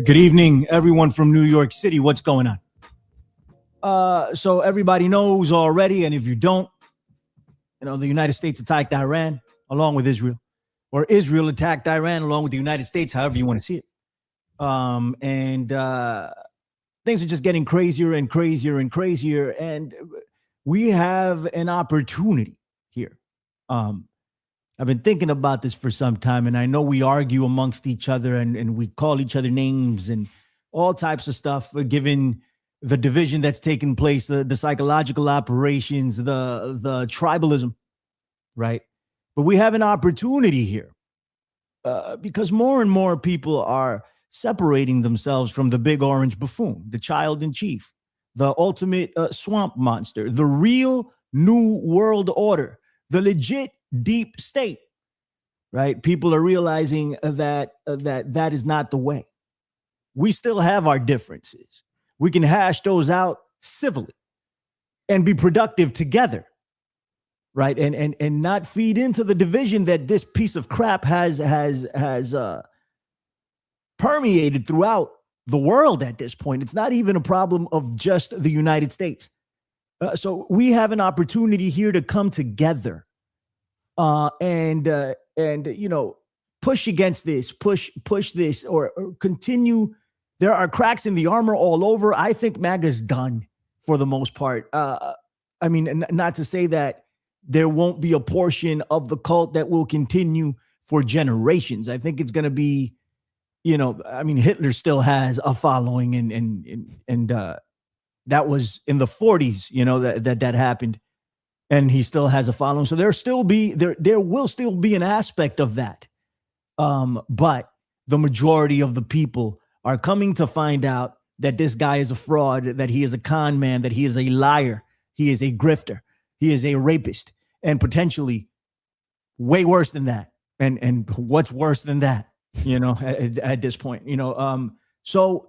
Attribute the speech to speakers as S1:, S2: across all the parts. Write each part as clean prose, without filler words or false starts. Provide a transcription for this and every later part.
S1: Good evening, everyone from New York City. What's going on? So everybody knows already, and if you don't, the United States attacked Iran along with Israel, or Israel attacked Iran along with the United States, however you want to see it. And things are just getting crazier and crazier and crazier, and we have an opportunity here. I've been thinking about this for some time, and I know we argue amongst each other and we call each other names and all types of stuff, given the division that's taken place, the psychological operations, the tribalism, right? But we have an opportunity here because more and more people are separating themselves from the big orange buffoon, the child in chief, the ultimate swamp monster, the real new world order, the legit deep state, right? People are realizing that is not the way. We still have our differences. We can hash those out civilly and be productive together, right? And not feed into the division that this piece of crap has permeated throughout the world at this point. It's not even a problem of just the United States. So we have an opportunity here to come together and push against this, push this, or continue. There are cracks in the armor all over. I think MAGA's done for the most part. I mean, not to say that there won't be a portion of the cult that will continue for generations. I think it's going to be, Hitler still has a following, and that was in the 40s, that happened. And he still has a following. So there will still be an aspect of that. But the majority of the people are coming to find out that this guy is a fraud, that he is a con man, that he is a liar, he is a grifter, he is a rapist, and potentially way worse than that. And what's worse than that, at this point, so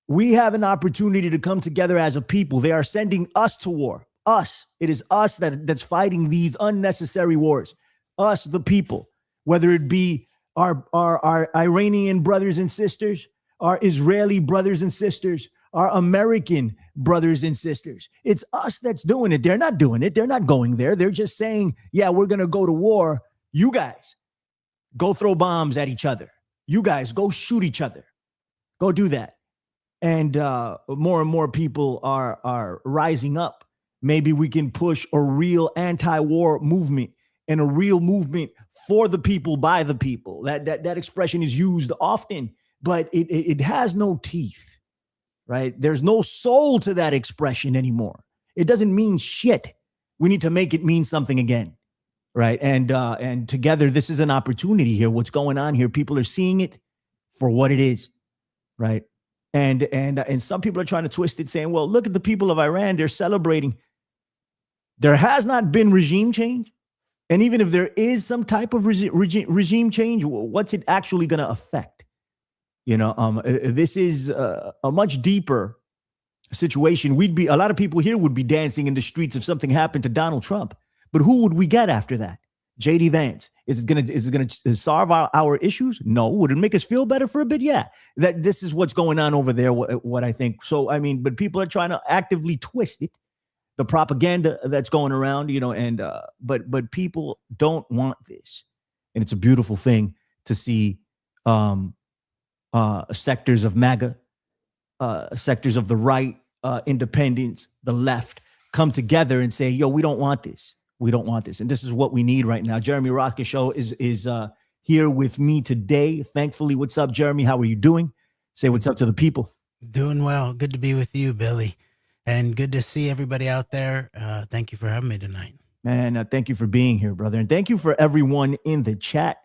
S1: we have an opportunity to come together as a people. They are sending us to war. Us. It is us that's fighting these unnecessary wars. Us, the people, whether it be our Iranian brothers and sisters, our Israeli brothers and sisters, our American brothers and sisters. It's us that's doing it. They're not doing it. They're not going there. They're just saying, yeah, we're going to go to war. You guys go throw bombs at each other. You guys go shoot each other. Go do that. And more and more people are rising up. Maybe we can push a real anti-war movement and a real movement for the people, by the people. That expression is used often, but it has no teeth, right? There's no soul to that expression anymore. It doesn't mean shit. We need to make it mean something again, right? And together, this is an opportunity here. What's going on here? People are seeing it for what it is, right? And some people are trying to twist it, saying, well, look at the people of Iran. They're celebrating. There has not been regime change. And even if there is some type of regime change, what's it actually going to affect? This is a much deeper situation. A lot of people here would be dancing in the streets if something happened to Donald Trump. But who would we get after that? JD Vance. Is it gonna solve our issues? No. Would it make us feel better for a bit? Yeah. That this is what's going on over there. What I think. So but people are trying to actively twist it. The propaganda that's going around, but people don't want this. And it's a beautiful thing to see sectors of MAGA, sectors of the right, independents, the left, come together and say, yo, we don't want this. We don't want this. And this is what we need right now. Jeremy Rothke Show is here with me today. Thankfully. What's up, Jeremy? How are you doing? Say what's up to the people.
S2: Doing well. Good to be with you, Billy. And good to see everybody out there. Thank you for having me tonight.
S1: Man, thank you for being here, brother. And thank you for everyone in the chat,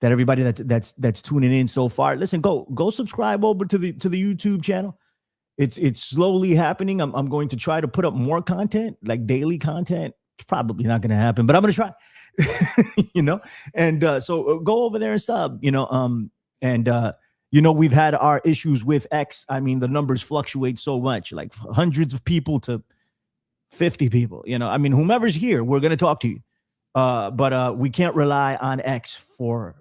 S1: that everybody that's tuning in so far. Listen, go subscribe over to the YouTube channel. It's slowly happening. I'm going to try to put up more content, like daily content, It's probably not going to happen, but I'm going to try. And so go over there and sub. We've had our issues with X. I mean, the numbers fluctuate so much, like hundreds of people to 50 people. Whomever's here, we're going to talk to you. But we can't rely on X for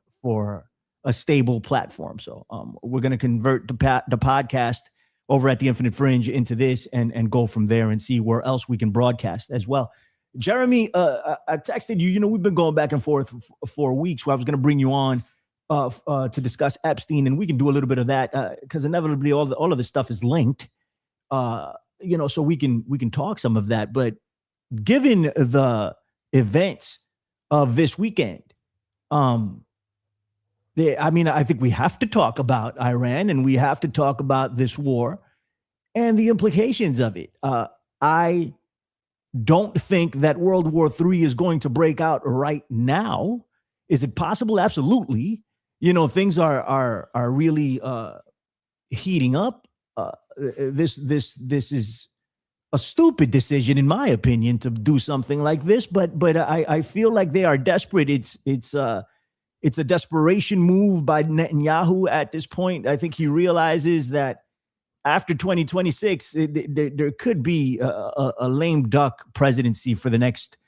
S1: a stable platform. So we're going to convert the podcast over at the Infinite Fringe into this and go from there and see where else we can broadcast as well. Jeremy, I texted you. We've been going back and forth for weeks. Where I was going to bring you on to discuss Epstein, and we can do a little bit of that because inevitably all of this stuff is linked. So we can talk some of that. But given the events of this weekend, I think we have to talk about Iran, and we have to talk about this war and the implications of it. I don't think that World War III is going to break out right now. Is it possible? Absolutely. Things are really heating up. This is a stupid decision, in my opinion, to do something like this. But I feel like they are desperate. It's a desperation move by Netanyahu at this point. I think he realizes that after 2026, there could be a lame duck presidency for the next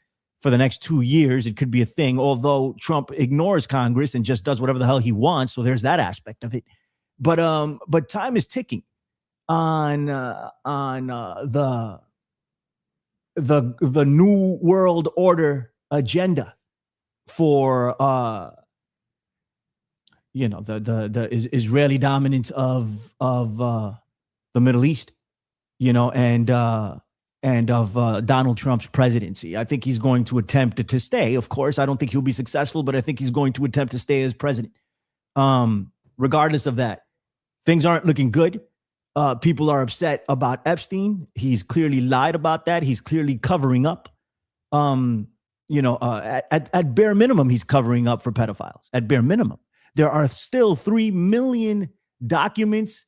S1: 2 years. It could be a thing, although Trump ignores Congress and just does whatever the hell he wants. So there's that aspect of it. But time is ticking on the new world order agenda for the Israeli dominance of the Middle East, and of Donald Trump's presidency. I think he's going to attempt to stay. Of course, I don't think he'll be successful, but I think he's going to attempt to stay as president. Regardless of that, things aren't looking good. People are upset about Epstein. He's clearly lied about that. He's clearly covering up. At bare minimum, he's covering up for pedophiles. At bare minimum, there are still 3 million documents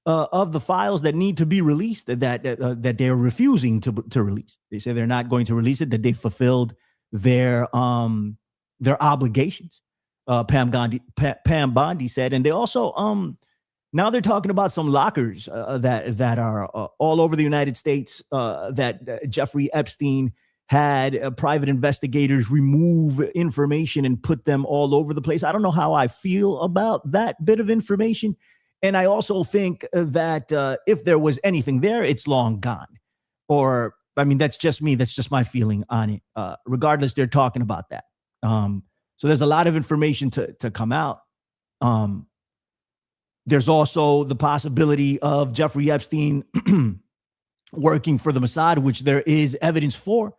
S1: of the files that need to be released that they're refusing to release. They say they're not going to release it, that they fulfilled their obligations. Pam Bondi said, and they also now they're talking about some lockers that are all over the United States that Jeffrey Epstein had private investigators remove information and put them all over the place. I don't know how I feel about that bit of information. And I also think that if there was anything there, it's long gone. That's just me. That's just my feeling on it. Regardless, they're talking about that. So there's a lot of information to come out. There's also the possibility of Jeffrey Epstein working for the Mossad, which there is evidence for.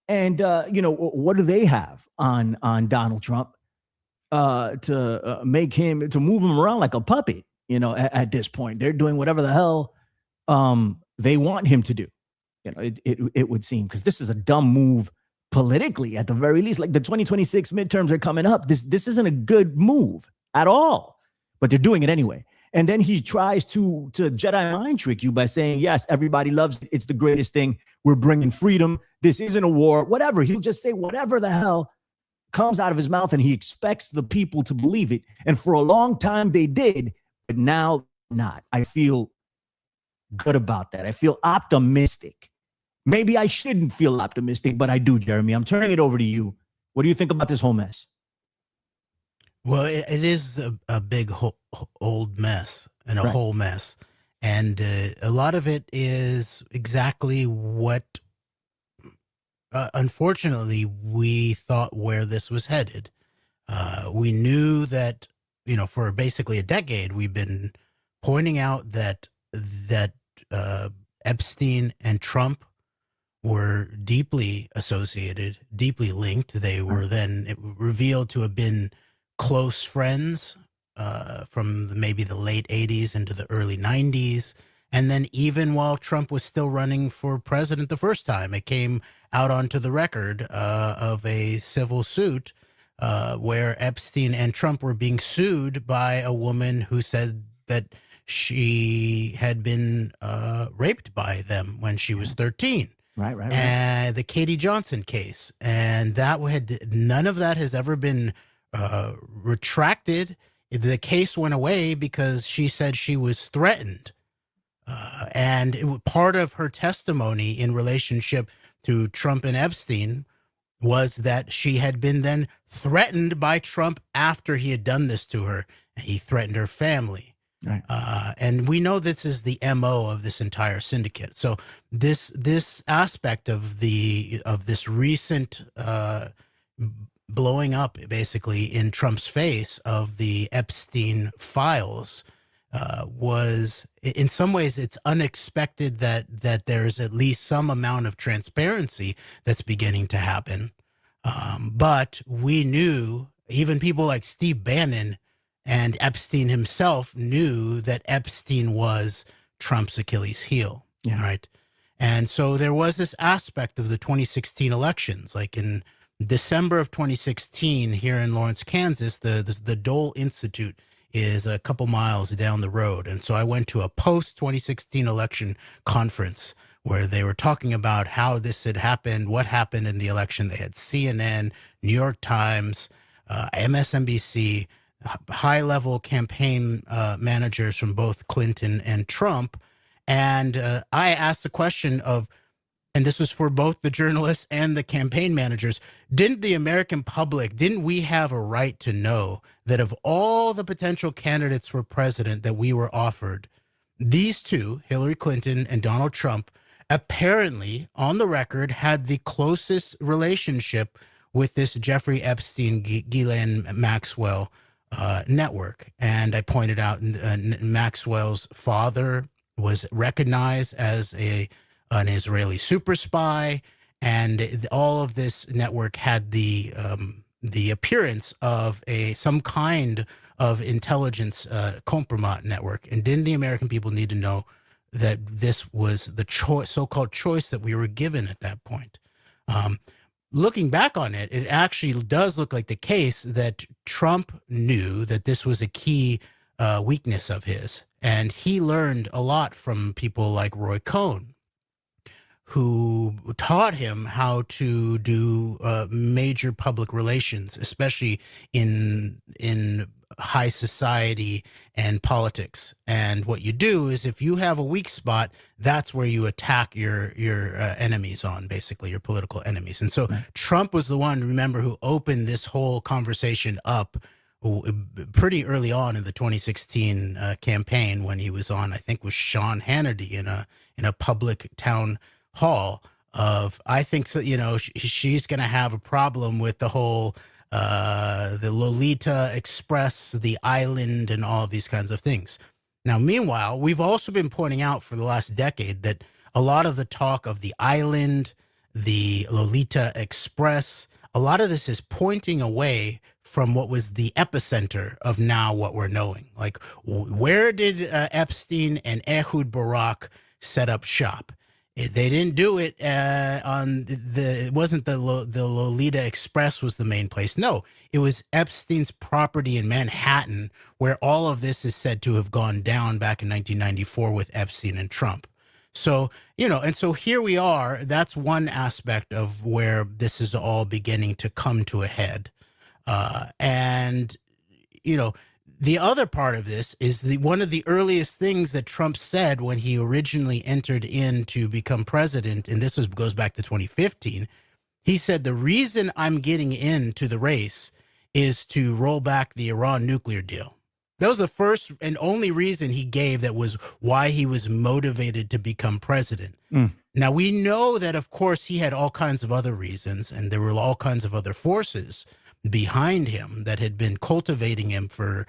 S1: And, what do they have on Donald Trump to move him around like a puppet? At this point, they're doing whatever the hell they want him to do. It would seem, because this is a dumb move politically, at the very least. Like the 2026 midterms are coming up. This isn't a good move at all, but they're doing it anyway. And then he tries to Jedi mind trick you by saying, yes, everybody loves it. It's the greatest thing. We're bringing freedom. This isn't a war, whatever. He'll just say whatever the hell comes out of his mouth, and he expects the people to believe it. And for a long time they did, but now not. I feel good about that. I feel optimistic. Maybe I shouldn't feel optimistic, but I do, Jeremy. I'm turning it over to you. What do you think about this whole mess?
S2: Well, it is a big old mess and a whole mess. And a lot of it is exactly what, unfortunately, we thought where this was headed. We knew that, for basically a decade, we've been pointing out that Epstein and Trump were deeply associated, deeply linked. They were then revealed to have been close friends from maybe the late 80s into the early 90s. And then even while Trump was still running for president the first time, it came out onto the record of a civil suit where Epstein and Trump were being sued by a woman who said that she had been raped by them when she was 13.
S1: Right.
S2: and the Katie Johnson case, and none of that has ever been retracted. The case went away because she said she was threatened, and part of her testimony in relationship to Trump and Epstein was that she had been then threatened by Trump after he had done this to her, and he threatened her family.
S1: Right.
S2: And we know this is the MO of this entire syndicate. So this aspect of this recent blowing up, basically in Trump's face, of the Epstein files was, in some ways, it's unexpected that there's at least some amount of transparency that's beginning to happen. But we knew, even people like Steve Bannon and Epstein himself knew that Epstein was Trump's Achilles heel.
S1: Yeah.
S2: Right. And so there was this aspect of the 2016 elections, like in December of 2016 here in Lawrence, Kansas, the Dole Institute is a couple miles down the road. And so I went to a post-2016 election conference where they were talking about how this had happened, what happened in the election. They had CNN, New York Times, MSNBC, high-level campaign managers from both Clinton and Trump. And I asked the question of, and this was for both the journalists and the campaign managers, didn't we have a right to know that of all the potential candidates for president that we were offered, these two, Hillary Clinton and Donald Trump, apparently on the record had the closest relationship with this Jeffrey Epstein, Ghislaine Maxwell network? And I pointed out Maxwell's father was recognized as an Israeli super spy, and all of this network had the appearance of some kind of intelligence compromise network. And didn't the American people need to know that this was the so-called choice that we were given at that point? Looking back on it, it actually does look like the case that Trump knew that this was a key weakness of his, and he learned a lot from people like Roy Cohn, who taught him how to do major public relations, especially in high society and politics. And what you do is, if you have a weak spot, that's where you attack your enemies on, basically your political enemies. And so Trump was the one, remember, who opened this whole conversation up pretty early on in the 2016 campaign, when he was on, I think, with Sean Hannity in a public town hall of, I think, so, she's going to have a problem with the whole the Lolita Express, the island, and all of these kinds of things. Now, meanwhile, we've also been pointing out for the last decade that a lot of the talk of the island, the Lolita Express, a lot of this is pointing away from what was the epicenter of now what we're knowing. Like, where did Epstein and Ehud Barak set up shop? They didn't do it it wasn't the Lolita Express was the main place. No, it was Epstein's property in Manhattan, where all of this is said to have gone down back in 1994 with Epstein and Trump. So, and so here we are. That's one aspect of where this is all beginning to come to a head. The other part of this is one of the earliest things that Trump said when he originally entered in to become president, and this goes back to 2015. He said, the reason I'm getting into the race is to roll back the Iran nuclear deal. That was the first and only reason he gave, that was why he was motivated to become president. Now, we know that, of course, he had all kinds of other reasons, and there were all kinds of other forces behind him that had been cultivating him for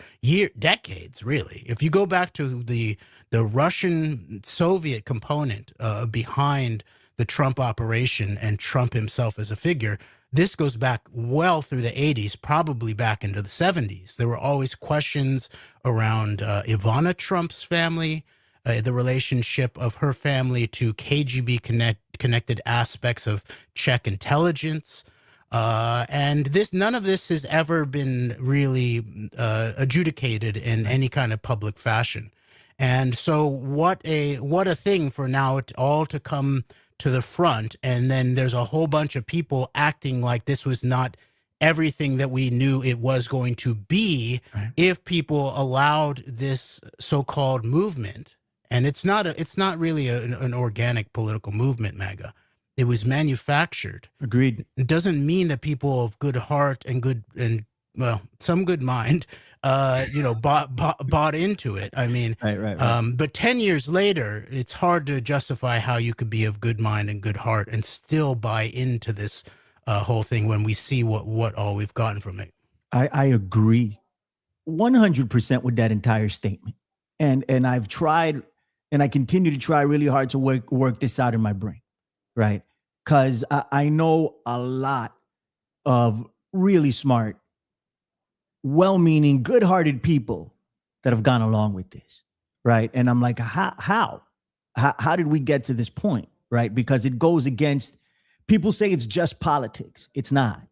S2: decades, really. If you go back to the Russian Soviet component behind the Trump operation and Trump himself as a figure, this goes back well through the 80s, probably back into the 70s. There were always questions around Ivana Trump's family, the relationship of her family to KGB connected aspects of Czech intelligence. And none of this has ever been really adjudicated in any kind of public fashion. And so what a thing for now it all to come to the front, and then there's a whole bunch of people acting like this was not everything that we knew it was going to be.
S1: Right.
S2: If people allowed this so-called movement, and it's not really an organic political movement, MAGA. It was manufactured.
S1: Agreed.
S2: It doesn't mean that people of good heart and some good mind, bought into it. I mean,
S1: Right.
S2: but 10 years later, it's hard to justify how you could be of good mind and good heart and still buy into this whole thing when we see what all we've gotten from it.
S1: I agree 100% with that entire statement. And I've tried, and I continue to try really hard to work this out in my brain, right? Because I know a lot of really smart, well-meaning, good-hearted people that have gone along with this, right? And I'm like, how did we get to this point, right? Because it goes against, people say it's just politics. It's not.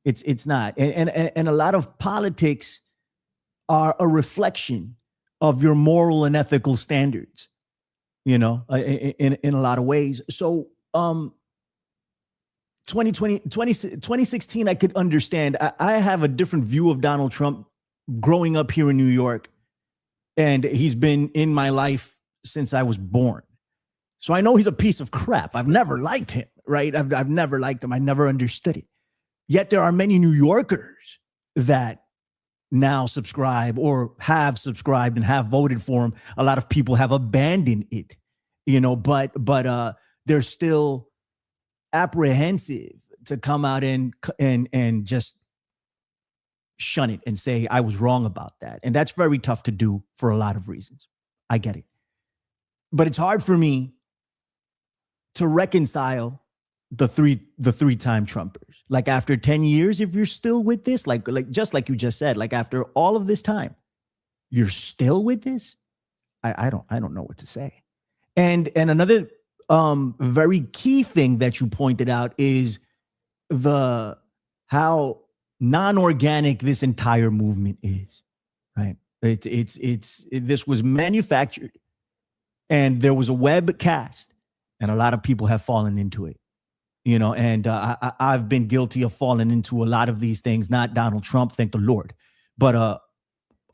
S1: It's not. And a lot of politics are a reflection of your moral and ethical standards, in a lot of ways. So 2016, I could understand. I have a different view of Donald Trump growing up here in New York, and he's been in my life since I was born. So I know he's a piece of crap. I've never liked him, right? I've never liked him. I never understood it. Yet there are many New Yorkers that now subscribe or have subscribed and have voted for him. A lot of people have abandoned it, but they're still apprehensive to come out and just shun it and say, I was wrong about that. And that's very tough to do for a lot of reasons. I get it. But it's hard for me to reconcile the three-time Trumpers. Like after 10 years, if you're still with this, like just like you just said, like after all of this time, you're still with this. I don't know what to say. And another very key thing that you pointed out is how non-organic this entire movement is, right? This was manufactured, and there was a webcast, and a lot of people have fallen into it, and I've been guilty of falling into a lot of these things, not Donald Trump, thank the Lord, but a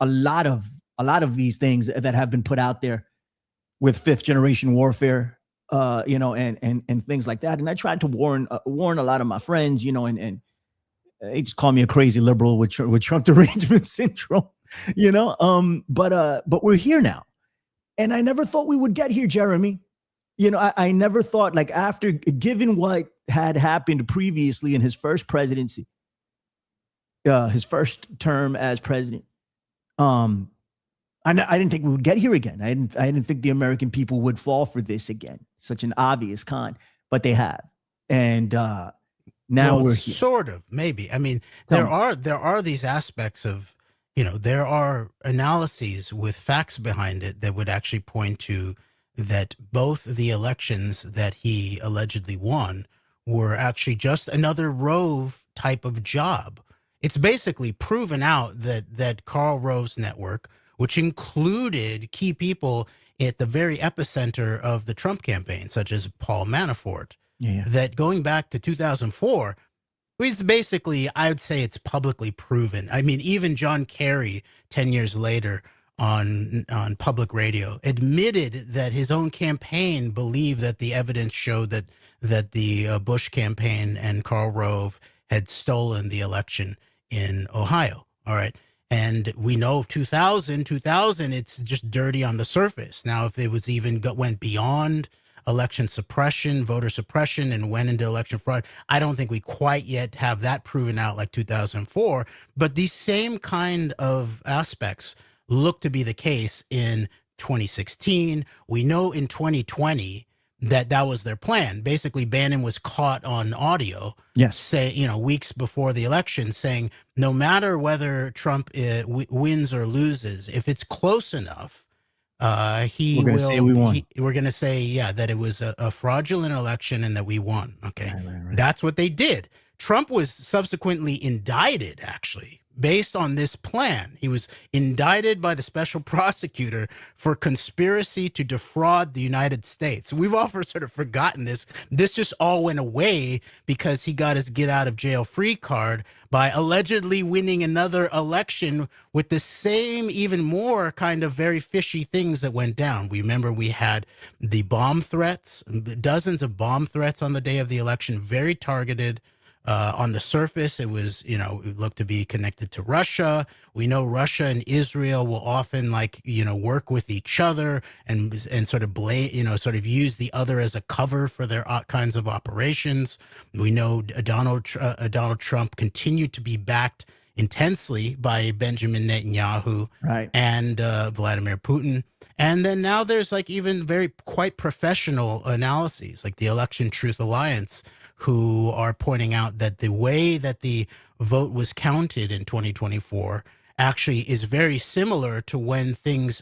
S1: lot of these things that have been put out there with fifth generation warfare, and things like that. And I tried to warn a lot of my friends, and they just call me a crazy liberal with Trump derangement syndrome, but we're here now. And I never thought we would get here, Jeremy. I never thought, like, after, given what had happened previously in his first presidency, his first term as president, I didn't think we would get here again. I didn't think the American people would fall for this again. Such an obvious con, but they have. And now we're here.
S2: Sort of, maybe. I mean, there are these aspects of, there are analyses with facts behind it that would actually point to that both the elections that he allegedly won were actually just another Rove type of job. It's basically proven out that Karl Rove's network, which included key people at the very epicenter of the Trump campaign, such as Paul Manafort, that going back to 2004, it's basically, I would say it's publicly proven. I mean, even John Kerry, 10 years later on public radio, admitted that his own campaign believed that the evidence showed that the Bush campaign and Karl Rove had stolen the election in Ohio. All right. And we know 2000, it's just dirty on the surface. Now, if it was went beyond election suppression, voter suppression, and went into election fraud, I don't think we quite yet have that proven out like 2004. But these same kind of aspects look to be the case in 2016. We know in 2020 that was their plan. Basically, Bannon was caught on audio, weeks before the election, saying no matter whether Trump wins or loses, if it's close enough, we're going to say that it was a fraudulent election and that we won. Okay, right. That's what they did. Trump was subsequently indicted, actually, based on this plan. He was indicted by the special prosecutor for conspiracy to defraud the United States. We've all sort of forgotten this. This just all went away because he got his get out of jail free card by allegedly winning another election with the same, even more kind of very fishy things that went down. We remember we had the bomb threats, dozens of bomb threats on the day of the election, very targeted. On the surface, it was, it looked to be connected to Russia. We know Russia and Israel will often work with each other and sort of blame, sort of use the other as a cover for their kinds of operations. We know Donald Trump continued to be backed intensely by Benjamin Netanyahu
S1: Right.
S2: and Vladimir Putin. And then now there's even quite professional analyses like the Election Truth Alliance, who are pointing out that the way that the vote was counted in 2024 actually is very similar to when things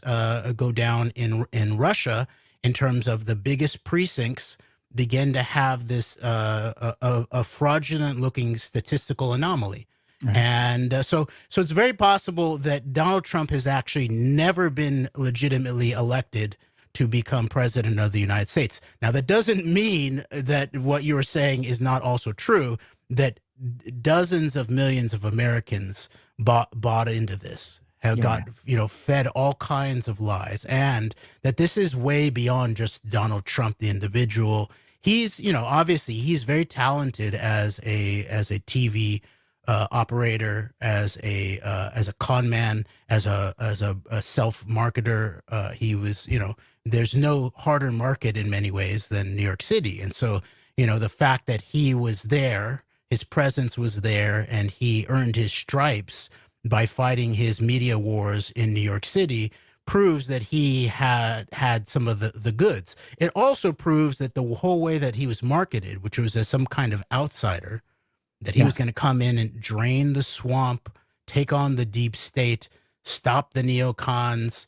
S2: go down in Russia, in terms of the biggest precincts begin to have this a fraudulent looking statistical anomaly. Right. And so it's very possible that Donald Trump has actually never been legitimately elected to become president of the United States. Now, that doesn't mean that what you were saying is not also true, that dozens of millions of Americans bought into this, have got, fed all kinds of lies, and that this is way beyond just Donald Trump, the individual. He's, obviously he's very talented as a TV operator, as a con man, as a self marketer. He was, there's no harder market in many ways than New York City. And so, the fact that he was there, his presence was there, and he earned his stripes by fighting his media wars in New York City proves that he had some of the goods. It also proves that the whole way that he was marketed, which was as some kind of outsider, that he was going to come in and drain the swamp, take on the deep state, stop the neocons,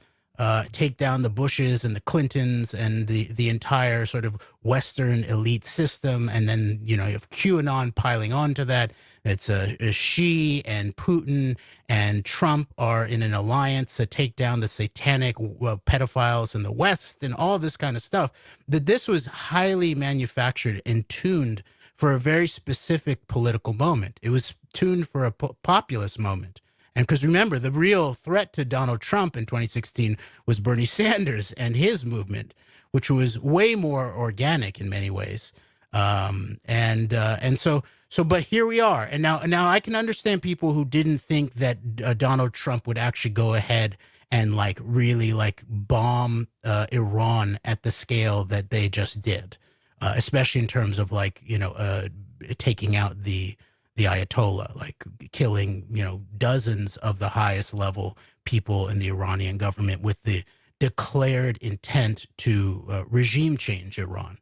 S2: take down the Bushes and the Clintons and the entire sort of Western elite system. And then, you have QAnon piling onto that. It's Xi and Putin and Trump are in an alliance to take down the satanic pedophiles in the West and all this kind of stuff. That this was highly manufactured and tuned for a very specific political moment. It was tuned for a populist moment. And because remember, the real threat to Donald Trump in 2016 was Bernie Sanders and his movement, which was way more organic in many ways. And so, but here we are. And now I can understand people who didn't think that Donald Trump would actually go ahead and really bomb Iran at the scale that they just did. Especially in terms of taking out the Ayatollah, killing, dozens of the highest level people in the Iranian government with the declared intent to regime change Iran.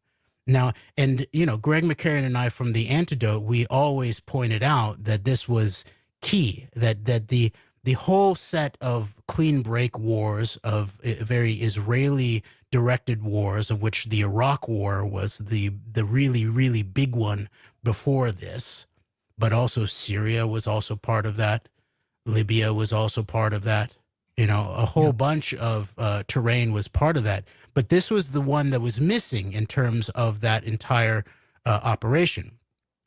S2: Now, and, Greg McCarran and I from The Antidote, we always pointed out that this was key, that the whole set of clean break wars, of very Israeli directed wars, of which the Iraq War was the really, really big one before this, but also Syria was also part of that. Libya was also part of that. A whole bunch of terrain was part of that. But this was the one that was missing in terms of that entire operation.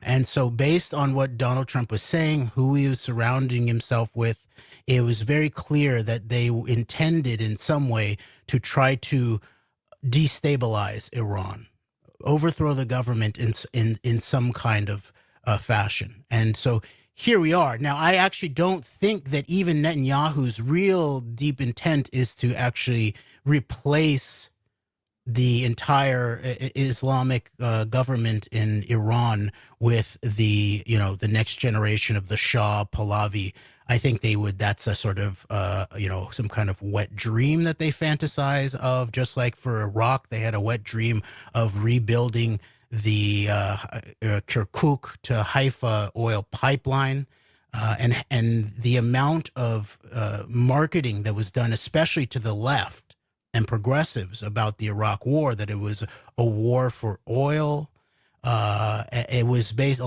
S2: And so based on what Donald Trump was saying, who he was surrounding himself with, it was very clear that they intended in some way to try to destabilize Iran, overthrow the government in some kind of fashion. And so here we are. Now, I actually don't think that even Netanyahu's real deep intent is to actually replace the entire Islamic government in Iran with the next generation of the Shah Pahlavi. I think that's a sort of, some kind of wet dream that they fantasize of, just like for Iraq, they had a wet dream of rebuilding the Kirkuk to Haifa oil pipeline. And the amount of marketing that was done, especially to the left and progressives about the Iraq war, that it was a war for oil, It was based.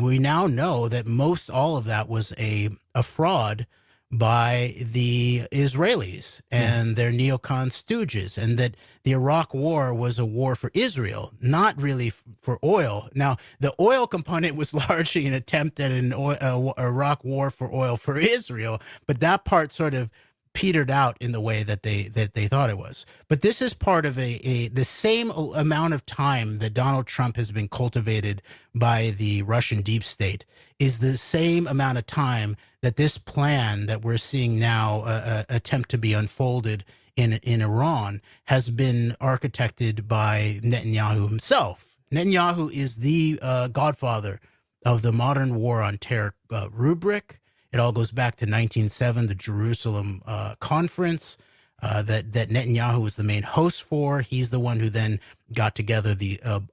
S2: We now know that all of that was a fraud by the Israelis and their neocon stooges, and that the Iraq War was a war for Israel, not really for oil. Now, the oil component was largely an attempt at an Iraq War for oil for Israel, but that part sort of petered out in the way that they thought it was. But this is part of the same amount of time that Donald Trump has been cultivated by the Russian deep state is the same amount of time that this plan that we're seeing now attempt to be unfolded in Iran has been architected by Netanyahu himself. Netanyahu is the godfather of the modern war on terror rubric. It all goes back to 1907, the Jerusalem conference that Netanyahu was the main host for. He's the one who then got together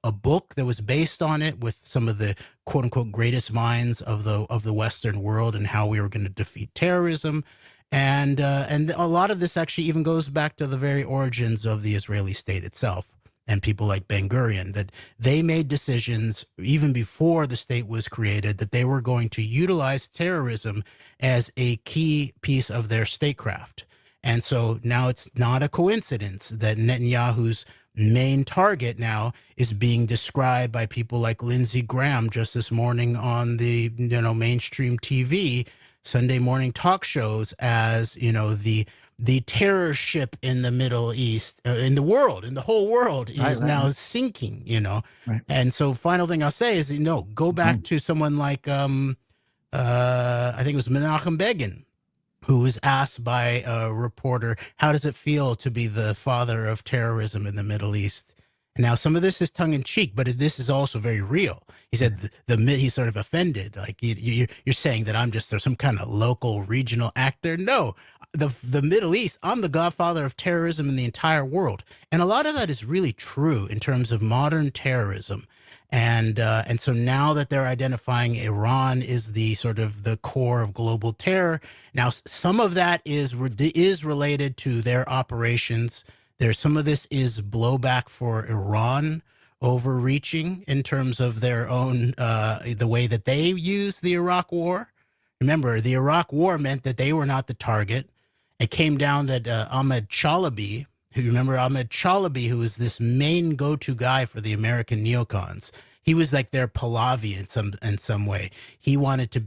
S2: a book that was based on it with some of the quote unquote greatest minds of the Western world and how we were going to defeat terrorism. And a lot of this actually even goes back to the very origins of the Israeli state itself. And people like Ben Gurion, that they made decisions even before the state was created that they were going to utilize terrorism as a key piece of their statecraft. And so now it's not a coincidence that Netanyahu's main target now is being described by people like Lindsey Graham just this morning on the mainstream TV, Sunday morning talk shows as, the terror ship in the Middle East, in the world, in the whole world is now sinking, Right. And so final thing I'll say is, go back to someone like, I think it was Menachem Begin, who was asked by a reporter, how does it feel to be the father of terrorism in the Middle East? Now, some of this is tongue in cheek, but this is also very real. He said he's sort of offended. Like you're saying that I'm just some kind of local regional actor. No, the Middle East, I'm the godfather of terrorism in the entire world. And a lot of that is really true in terms of modern terrorism. And so now that they're identifying Iran is the sort of the core of global terror. Now, some of that is related to their operations. Some of this is blowback for Iran overreaching in terms of their own, the way that they use the Iraq War. Remember, the Iraq War meant that they were not the target. It came down that Ahmed Chalabi, who was this main go-to guy for the American neocons, he was like their Pahlavi in some way. He wanted to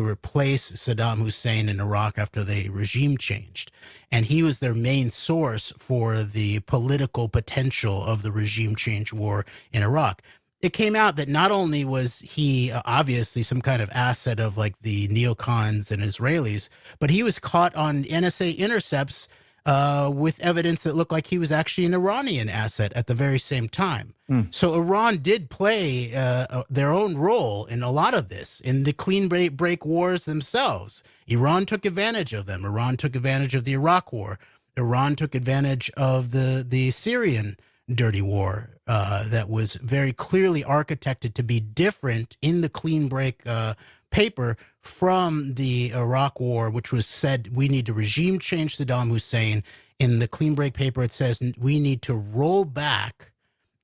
S2: replace Saddam Hussein in Iraq after the regime changed. And he was their main source for the political potential of the regime change war in Iraq. It came out that not only was he obviously some kind of asset of like the neocons and Israelis, but he was caught on NSA intercepts with evidence that looked like he was actually an Iranian asset at the very same time. So Iran did play their own role in a lot of this, in the clean break wars themselves. Iran took advantage of them. Iran took advantage of the Iraq War. Iran took advantage of the Syrian dirty war that was very clearly architected to be different in the clean break paper from the Iraq War, which was said we need to regime change Saddam Hussein. In the clean break paper, it says we need to roll back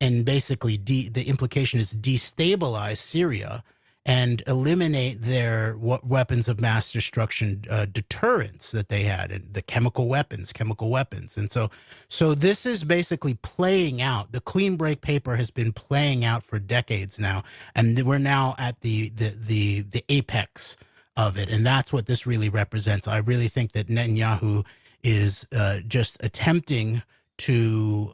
S2: and basically the implication is destabilize Syria and eliminate their weapons of mass destruction deterrents that they had, and the chemical weapons. And so this is basically playing out. The clean break paper has been playing out for decades now, and we're now at the apex of it. And that's what this really represents. I really think that Netanyahu is just attempting to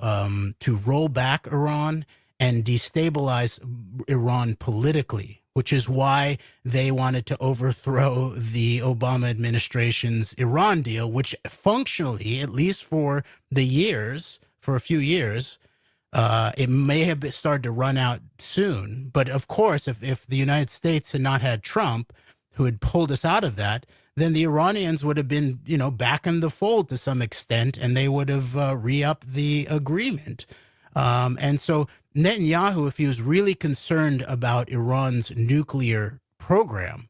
S2: roll back Iran and destabilize Iran politically, which is why they wanted to overthrow the Obama administration's Iran deal, which functionally, at least for a few years, it may have started to run out soon. But of course, if the United States had not had Trump, who had pulled us out of that, then the Iranians would have been, back in the fold to some extent, and they would have re-upped the agreement. And so Netanyahu, if he was really concerned about Iran's nuclear program,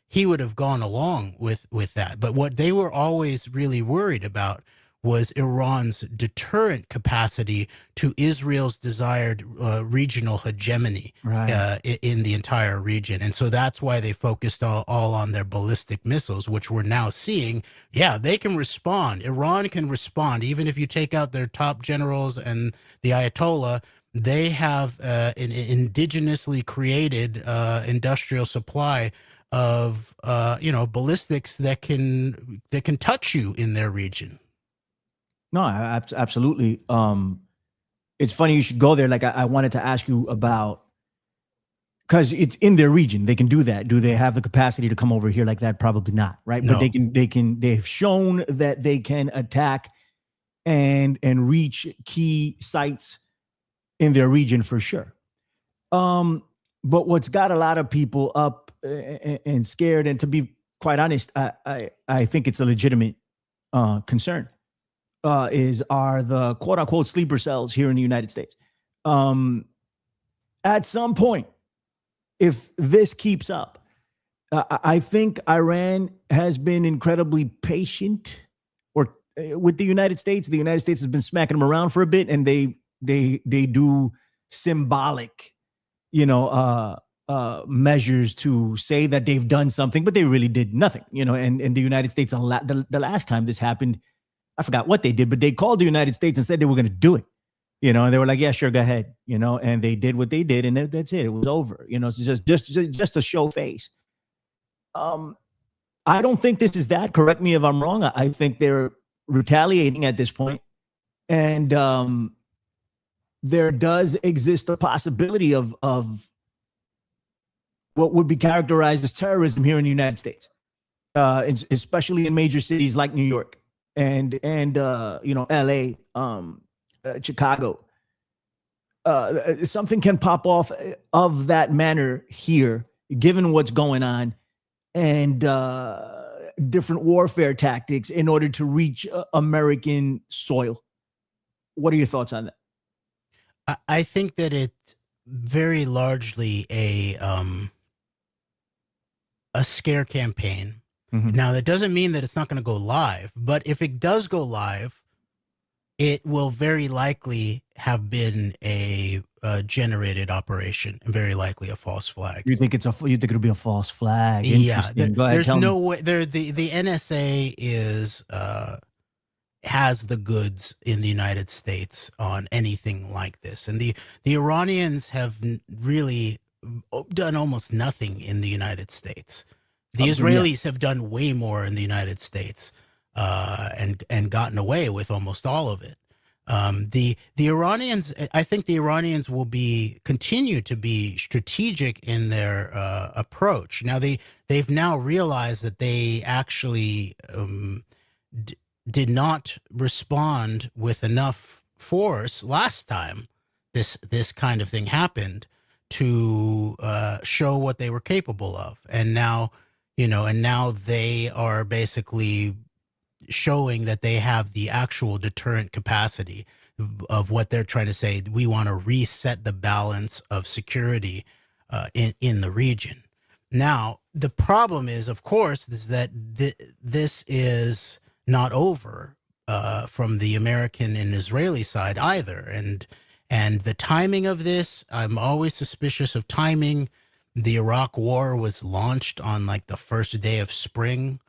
S2: he would have gone along with that. But what they were always really worried about was Iran's deterrent capacity to Israel's desired regional hegemony in the entire region. And so that's why they focused all on their ballistic missiles, which we're now seeing. Yeah, they can respond. Iran can respond. Even if you take out their top generals and the Ayatollah, they have an indigenously created industrial supply of ballistics that can touch you in their region.
S1: No, absolutely. It's funny you should go there. Like I wanted to ask you about, because it's in their region, they can do that. Do they have the capacity to come over here like that? Probably not, right?
S2: No.
S1: But they've shown that they can attack and reach key sites in their region for sure. But what's got a lot of people up and scared, and to be quite honest, I think it's a legitimate concern. Are the quote unquote sleeper cells here in the United States. At some point, if this keeps up, I think Iran has been incredibly patient with the United States. The United States has been smacking them around for a bit, and they do symbolic, measures to say that they've done something, but they really did nothing, and the United States, the last time this happened, I forgot what they did, but they called the United States and said they were going to do it, and they were like, yeah, sure, go ahead, and they did what they did, and that's it. It was over, it's just to show face. I don't think this is that. Correct me if I'm wrong. I think they're retaliating at this point, and there does exist a possibility of what would be characterized as terrorism here in the United States, especially in major cities like New York. And LA, Chicago, something can pop off of that manner here, given what's going on, and different warfare tactics in order to reach American soil. What are your thoughts on that?
S2: I think that it's very largely a scare campaign. Mm-hmm. Now, that doesn't mean that it's not going to go live, but if it does go live, it will very likely have been a generated operation and very likely a false flag.
S1: You think it'll be a false flag?
S2: Yeah, there's no way. The NSA has the goods in the United States on anything like this, and the Iranians have really done almost nothing in the United States. The Israelis have done way more in the United States, and gotten away with almost all of it. The Iranians, I think the Iranians will continue to be strategic in their approach. Now they've now realized that they actually did not respond with enough force last time this kind of thing happened to show what they were capable of, and now they are basically showing that they have the actual deterrent capacity of what they're trying to say. We want to reset the balance of security in the region. Now, the problem is, of course, is that this is not over from the American and Israeli side either. And the timing of this, I'm always suspicious of timing. The Iraq War was launched on like the first day of spring.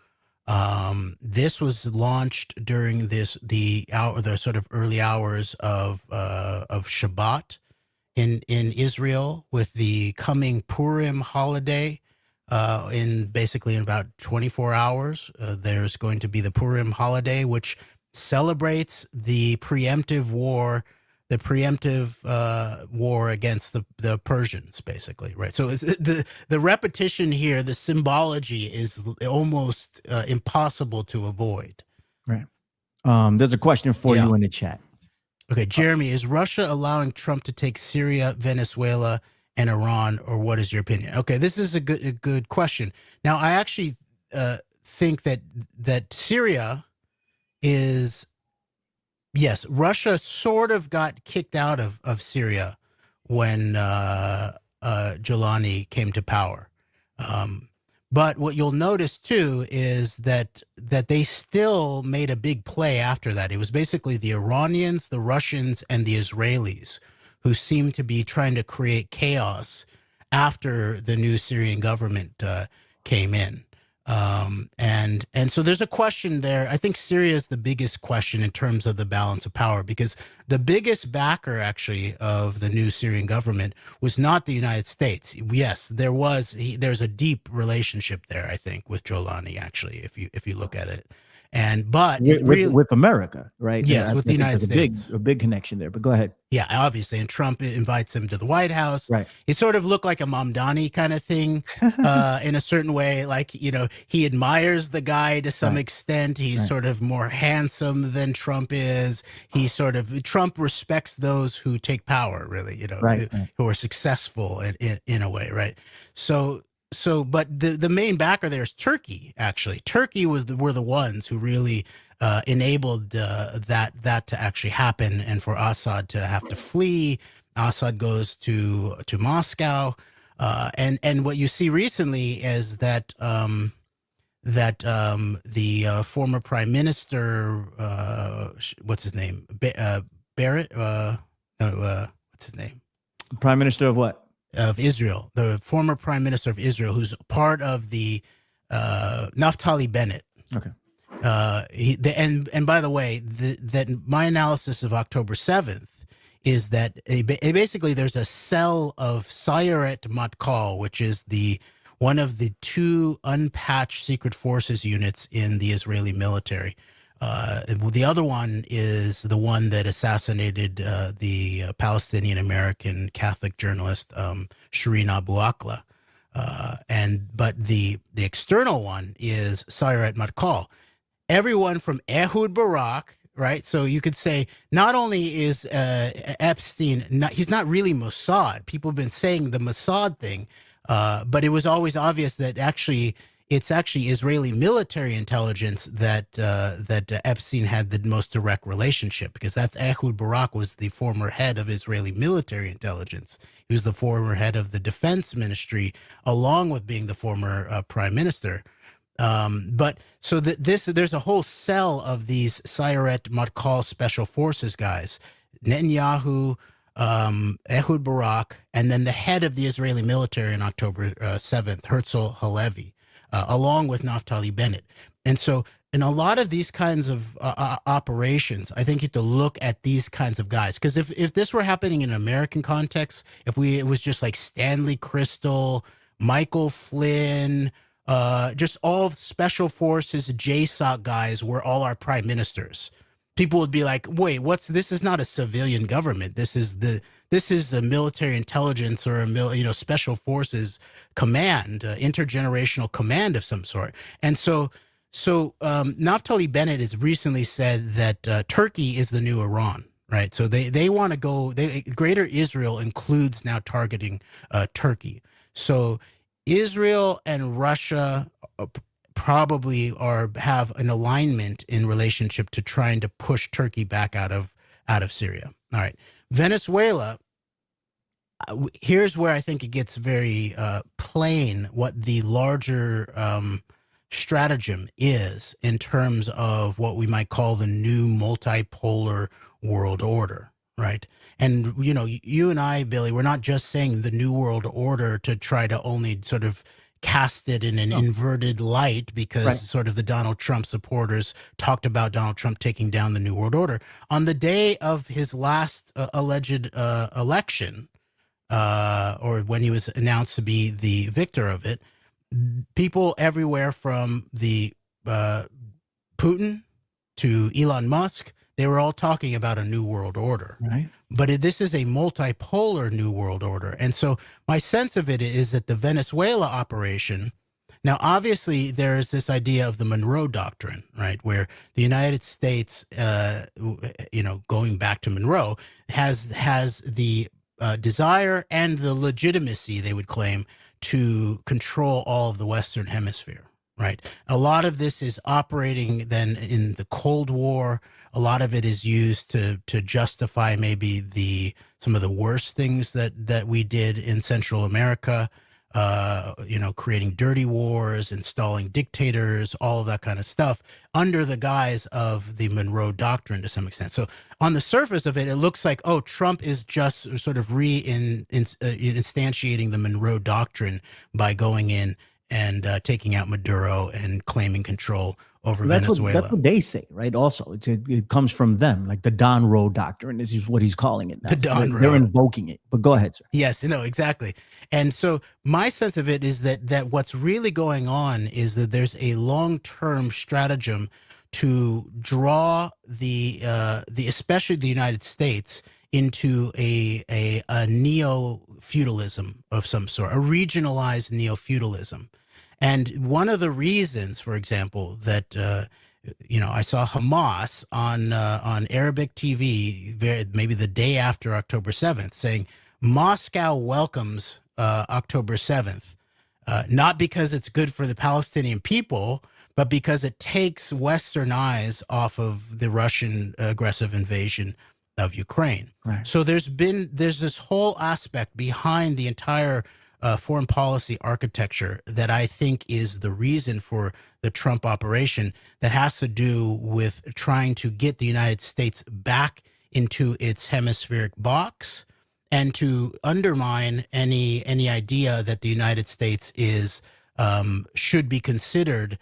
S2: This was launched during the sort of early hours of Shabbat in Israel, with the coming Purim holiday. In about 24 hours, there's going to be the Purim holiday, which celebrates the preemptive war against the Persians, basically, right? So it's, the repetition here, the symbology is almost impossible to avoid.
S1: Right. There's a question for you in the chat.
S2: Okay, Jeremy, is Russia allowing Trump to take Syria, Venezuela, and Iran, or what is your opinion? Okay, this is a good question. Now, I actually think that Syria is. Yes, Russia sort of got kicked out of Syria when Giuliani came to power. But what you'll notice too is that they still made a big play after that. It was basically the Iranians, the Russians, and the Israelis who seemed to be trying to create chaos after the new Syrian government came in. And so there's a question there. I think Syria is the biggest question in terms of the balance of power, because the biggest backer actually of the new Syrian government was not the United States. Yes, there's a deep relationship there, I think, with Jolani, actually, if you look at it. But
S1: with America, right?
S2: Yes, with the United States.
S1: A big connection there, but go ahead.
S2: Yeah, obviously. And Trump invites him to the White House.
S1: Right.
S2: It sort of looked like a Mamdani kind of thing in a certain way. Like, he admires the guy to some extent. He's sort of more handsome than Trump is. Trump respects those who take power, really, who are successful in a way, right? But the main backer there is Turkey. Actually, Turkey were the ones who really enabled that to actually happen, and for Assad to have to flee. Assad goes to Moscow, and what you see recently is that the former Prime Minister, what's his name, Barrett? What's his name?
S1: Prime Minister of what?
S2: Of Israel, the former Prime Minister of Israel, who's part of the Naftali Bennett.
S1: Okay.
S2: And by the way, that my analysis of October 7th is that basically there's a cell of Sayeret Matkal, which is one of the two unpatched secret forces units in the Israeli military. The other one is the one that assassinated the Palestinian-American Catholic journalist Shireen Abu Akleh. But the external one is Sayeret Matkal. Everyone from Ehud Barak, right? So you could say not only is Epstein, he's not really Mossad. People have been saying the Mossad thing, but it was always obvious that it's actually Israeli military intelligence that Epstein had the most direct relationship, because that's Ehud Barak was the former head of Israeli military intelligence. He was the former head of the defense ministry, along with being the former prime minister. There's a whole cell of these Sayeret Matkal special forces guys, Netanyahu, Ehud Barak, and then the head of the Israeli military on October 7th, Herzl Halevi, along with Naftali Bennett. And so in a lot of these kinds of operations, I think you have to look at these kinds of guys. Because if this were happening in an American context, it was just like Stanley Crystal, Michael Flynn, just all special forces, JSOC guys were all our prime ministers. People would be like, wait, this is not a civilian government. This is a military intelligence or a special forces command, intergenerational command of some sort. And so Naftali Bennett has recently said that Turkey is the new Iran, right? So they want to go, Greater Israel includes now targeting Turkey. So Israel and Russia probably have an alignment in relationship to trying to push Turkey back out of Syria. All right. Venezuela, here's where I think it gets very plain what the larger stratagem is in terms of what we might call the new multipolar world order, right? And, you and I, Billy, we're not just saying the new world order to try to only sort of cast it in an inverted light because sort of the Donald Trump supporters talked about Donald Trump taking down the new world order. On the day of his last alleged election, or when he was announced to be the victor of it, people everywhere from the Putin to Elon Musk, they were all talking about a new world order.
S1: Right.
S2: But this is a multipolar new world order. And so my sense of it is that the Venezuela operation, now obviously there is this idea of the Monroe Doctrine, right, where the United States, going back to Monroe, has the desire and the legitimacy, they would claim, to control all of the Western Hemisphere, right? A lot of this is operating then in the Cold War. A lot of it is used to justify maybe some of the worst things that we did in Central America. creating dirty wars, installing dictators, all of that kind of stuff under the guise of the Monroe Doctrine to some extent. So on the surface of it, it looks like, oh, Trump is just sort of instantiating the Monroe Doctrine by going in and taking out Maduro and claiming control over Venezuela.
S1: That's what they say, right? Also, it comes from them, like the Don Roe Doctrine. This is what he's calling it now.
S2: The Don
S1: Roe.
S2: Roe.
S1: They're invoking it. But go ahead, sir.
S2: Yes, no, exactly. And so my sense of it is that what's really going on is that there's a long-term stratagem to draw the especially the United States into a neo-feudalism of some sort, a regionalized neo-feudalism. And one of the reasons, for example, that I saw Hamas on Arabic TV maybe the day after October 7th saying Moscow welcomes October 7th, not because it's good for the Palestinian people, but because it takes Western eyes off of the Russian aggressive invasion of Ukraine.
S1: Right.
S2: So there's this whole aspect behind the entire foreign policy architecture that I think is the reason for the Trump operation, that has to do with trying to get the United States back into its hemispheric box and to undermine any idea that the United States is should be considered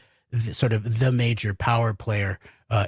S2: sort of the major power player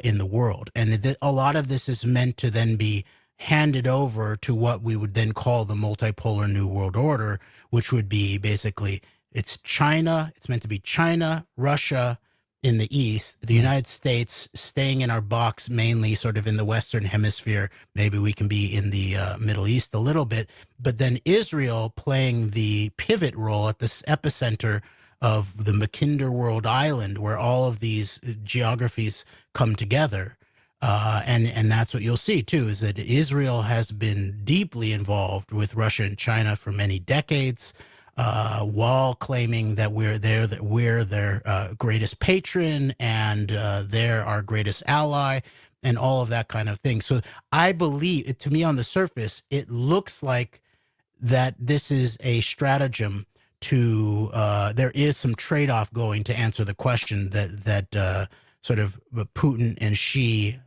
S2: in the world. And a lot of this is meant to then be handed over to what we would then call the multipolar New World Order, which would be basically it's China. It's meant to be China, Russia in the East, the United States staying in our box, mainly sort of in the Western Hemisphere. Maybe we can be in the Middle East a little bit, but then Israel playing the pivot role at this epicenter of the Mackinder World Island, where all of these geographies come together. And that's what you'll see, too, is that Israel has been deeply involved with Russia and China for many decades, while claiming that we're their greatest patron and they're our greatest ally and all of that kind of thing. So I believe, to me on the surface, it looks like that this is a stratagem to there is some trade-off going to answer the question that sort of Putin and Xi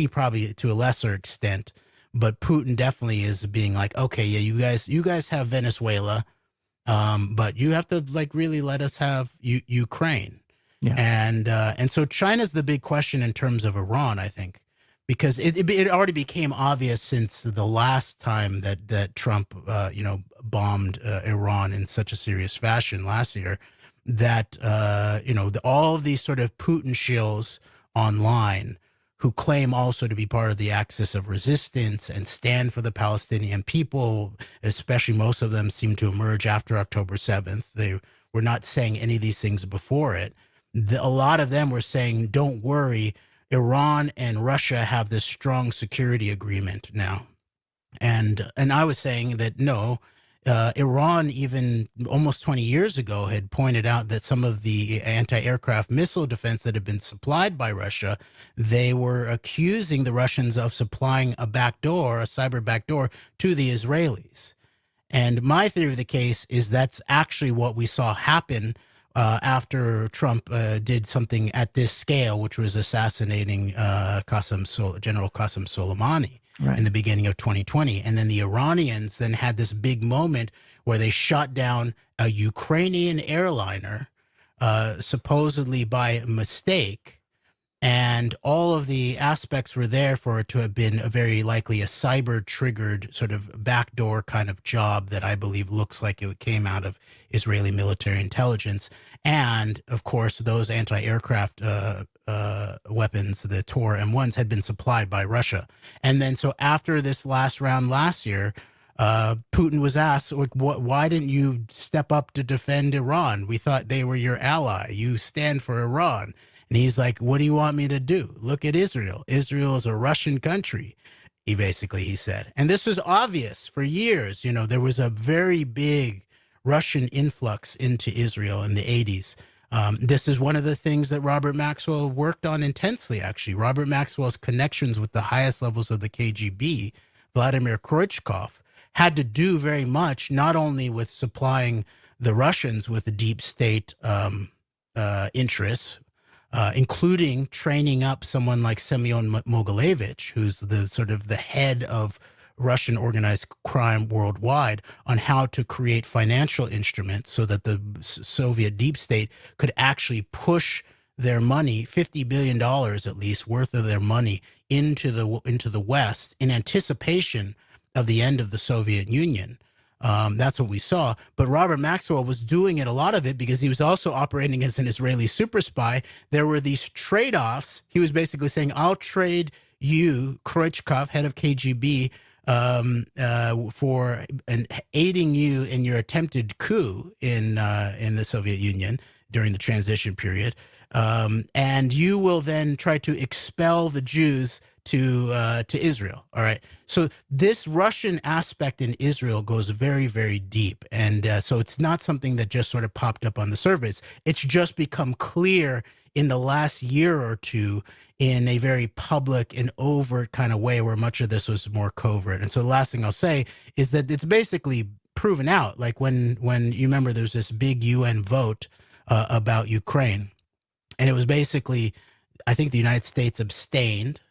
S2: probably to a lesser extent, but Putin definitely is being like, okay, yeah, you guys have Venezuela, but you have to really let us have Ukraine.
S1: Yeah.
S2: And so China's the big question in terms of Iran, I think, because it already became obvious since the last time that Trump bombed Iran in such a serious fashion last year, that all of these sort of Putin shills online who claim also to be part of the axis of resistance and stand for the Palestinian people, especially most of them seem to emerge after October 7th. They were not saying any of these things before it. A lot of them were saying, don't worry, Iran and Russia have this strong security agreement now. And I was saying that no, Iran, even almost 20 years ago, had pointed out that some of the anti-aircraft missile defense that had been supplied by Russia, they were accusing the Russians of supplying a backdoor, a cyber backdoor, to the Israelis. And my theory of the case is that's actually what we saw happen after Trump did something at this scale, which was assassinating General Qasem Soleimani. Right. In the beginning of 2020. And then the Iranians then had this big moment where they shot down a Ukrainian airliner, supposedly by mistake. And all of the aspects were there for it to have been very likely a cyber-triggered sort of backdoor kind of job that I believe looks like it came out of Israeli military intelligence. And, of course, those anti-aircraft weapons, the Tor M1s, had been supplied by Russia. And then so after this last round last year, Putin was asked, why didn't you step up to defend Iran? We thought they were your ally. You stand for Iran. And he's like, what do you want me to do? Look at Israel. Israel is a Russian country, he said. And this was obvious for years. There was a very big Russian influx into Israel in the 80s. This is one of the things that Robert Maxwell worked on intensely, actually. Robert Maxwell's connections with the highest levels of the KGB, Vladimir Khrushchev, had to do very much not only with supplying the Russians with the deep state interests, including training up someone like Semyon Mogilevich, who's the sort of the head of Russian organized crime worldwide, on how to create financial instruments so that the Soviet deep state could actually push their money, $50 billion at least worth of their money, into the West in anticipation of the end of the Soviet Union. That's what we saw. But Robert Maxwell was doing it, a lot of it, because he was also operating as an Israeli super spy. There were these trade-offs. He was basically saying, I'll trade you, Khrushchev, head of KGB, for aiding you in your attempted coup in the Soviet Union during the transition period. And you will then try to expel the Jews to Israel. All right. So this Russian aspect in Israel goes very, very deep. And so it's not something that just sort of popped up on the surface. It's just become clear in the last year or two in a very public and overt kind of way, where much of this was more covert. And so the last thing I'll say is that it's basically proven out. Like when you remember, there's this big UN vote about Ukraine. And it was basically, I think the United States abstained.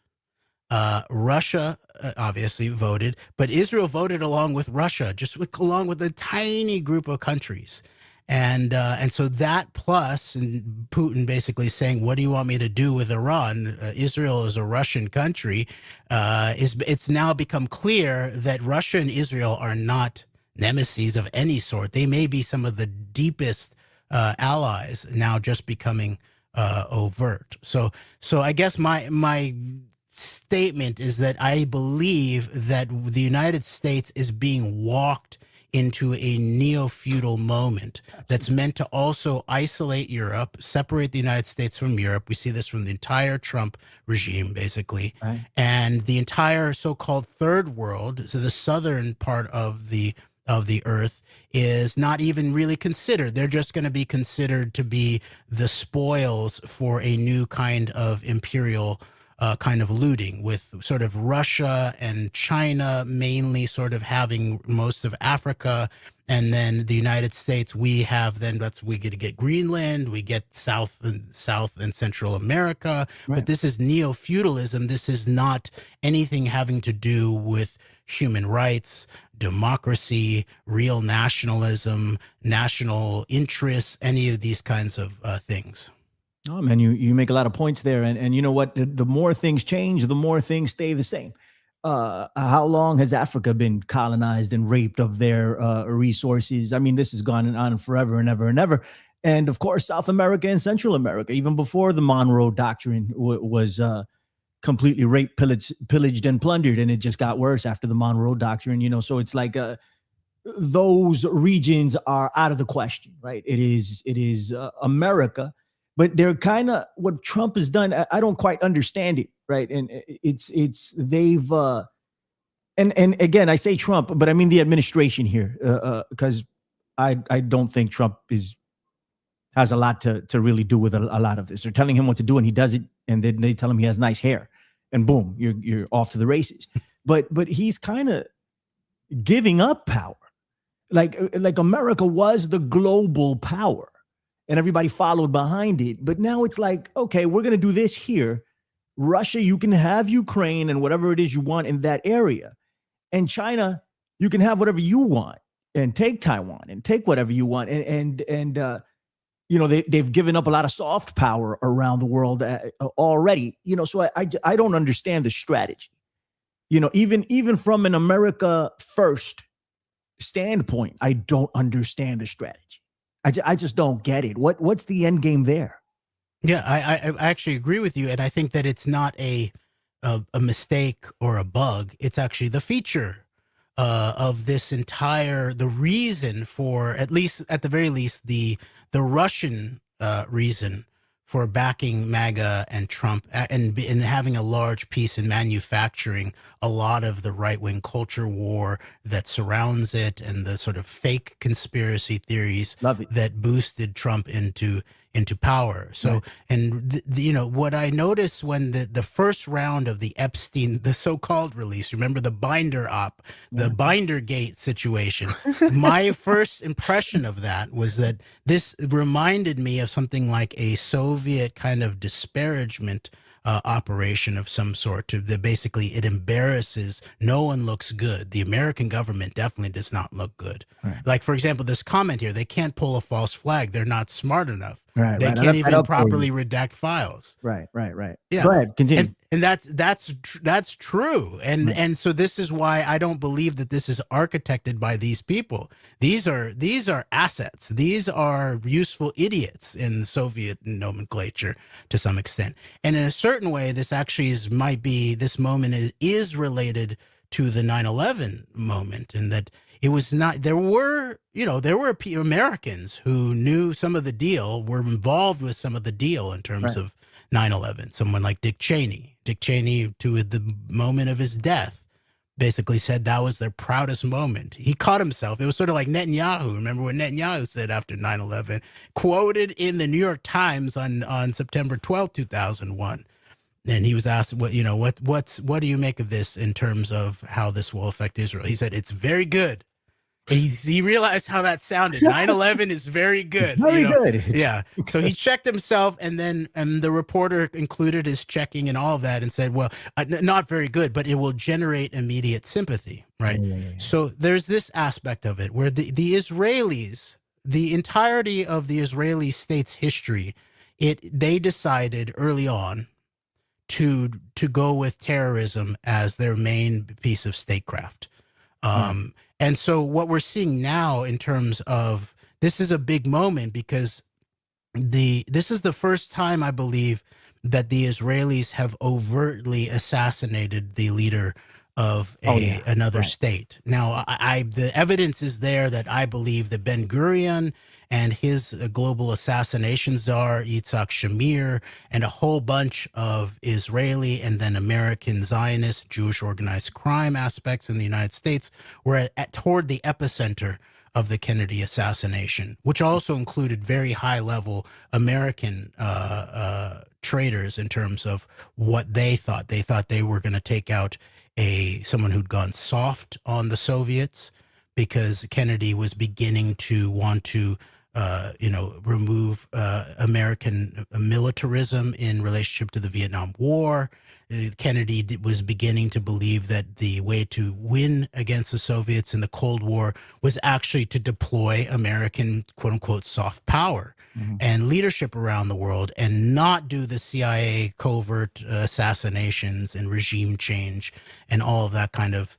S2: Russia obviously voted, but Israel voted along with Russia, along with a tiny group of countries. And so that plus, and Putin basically saying, what do you want me to do with Iran? Israel is a Russian country. It's now become clear that Russia and Israel are not nemesis of any sort. They may be some of the deepest allies, now just becoming overt. So I guess my statement is that I believe that the United States is being walked into a neo-feudal moment that's meant to also isolate Europe, separate the United States from Europe. We see this from the entire Trump regime, basically,
S1: Right.
S2: and the entire so-called third world. So the southern part of the earth is not even really considered. They're just going to be considered to be the spoils for a new kind of imperial kind of looting, with sort of Russia and China mainly sort of having most of Africa, and then the United States, we get to get Greenland, we get South and Central America.
S1: Right.
S2: But this is neo-feudalism. This is not anything having to do with human rights, democracy, real nationalism, national interests, any of these kinds of things.
S1: Oh man, you make a lot of points there, and you know what? The more things change, the more things stay the same. How long has Africa been colonized and raped of their resources? I mean, this has gone on forever and ever and ever. And of course, South America and Central America, even before the Monroe Doctrine was completely raped, pillaged, and plundered, and it just got worse after the Monroe Doctrine. You know, so it's like those regions are out of the question, right? It is America. But they're kind of, what Trump has done, I don't quite understand it, right? And they've and again, I say Trump, but I mean the administration here, because I don't think Trump has a lot to really do with a lot of this. They're telling him what to do, and he does it, and then they tell him he has nice hair, and boom, you're off to the races. But he's kind of giving up power, like America was the global power, and everybody followed behind it. But now it's like, okay, we're going to do this here. Russia, you can have Ukraine and whatever it is you want in that area. And China, you can have whatever you want and take Taiwan and take whatever you want. And you know, they've given up a lot of soft power around the world already. You know, so I don't understand the strategy. You know, even from an America first standpoint, I don't understand the strategy. I just don't get it. What's the end game there?
S2: Yeah, I actually agree with you, and I think that it's not a mistake or a bug. It's actually the feature of this the reason for, at the very least, the Russian reason for backing MAGA and Trump, and having a large piece in manufacturing a lot of the right-wing culture war that surrounds it, and the sort of fake conspiracy theories that boosted Trump into into power. So, and you know, what I noticed when the first round of the Epstein, the so-called release, remember the Binder op, the Binder Gate situation, my first impression of that was that this reminded me of something like a Soviet kind of disparagement operation of some sort. That basically it embarrasses. No one looks good. The American government definitely does not look good.
S1: Right.
S2: Like, for example, this comment here: they can't pull a false flag. They're not smart enough.
S1: Right.
S2: They
S1: Right.
S2: can't even properly redact files.
S1: Right. Right. Right.
S2: Yeah.
S1: Go ahead. Continue.
S2: And that's true. And so this is why I don't believe that this is architected by these people. These are assets. These are useful idiots in the Soviet nomenclature to some extent. And in a certain way, this actually this moment is related to the 9/11 moment, in that it was not, there were Americans who knew some of the deal, were involved with some of the deal in terms of 9/11. Someone like Dick Cheney. Dick Cheney, to the moment of his death, basically said that was their proudest moment. He caught himself. It was sort of like Netanyahu. Remember what Netanyahu said after 9/11, quoted in the New York Times on September 12th, 2001. And he was asked, what do you make of this in terms of how this will affect Israel? He said, it's very good. And he realized how that sounded. 9/11 is very good.
S1: Very good.
S2: Yeah. So he checked himself, and the reporter included his checking and all of that and said, well, not very good, but it will generate immediate sympathy. Right.
S1: Yeah.
S2: So there's this aspect of it where the Israelis, the entirety of the Israeli state's history, they decided early on to go with terrorism as their main piece of statecraft. And so what we're seeing now in terms of, this is a big moment, because this is the first time, I believe, that the Israelis have overtly assassinated the leader of another state. Now, the evidence is there that I believe that Ben Gurion and his global assassination czar, Yitzhak Shamir, and a whole bunch of Israeli and then American Zionist, Jewish organized crime aspects in the United States were toward the epicenter of the Kennedy assassination, which also included very high-level American traitors in terms of what they thought. They thought they were going to take out someone who'd gone soft on the Soviets, because Kennedy was beginning to want to remove American militarism in relationship to the Vietnam War. Kennedy was beginning to believe that the way to win against the Soviets in the Cold War was actually to deploy American, quote unquote, soft power and leadership around the world, and not do the CIA covert assassinations and regime change and all that kind of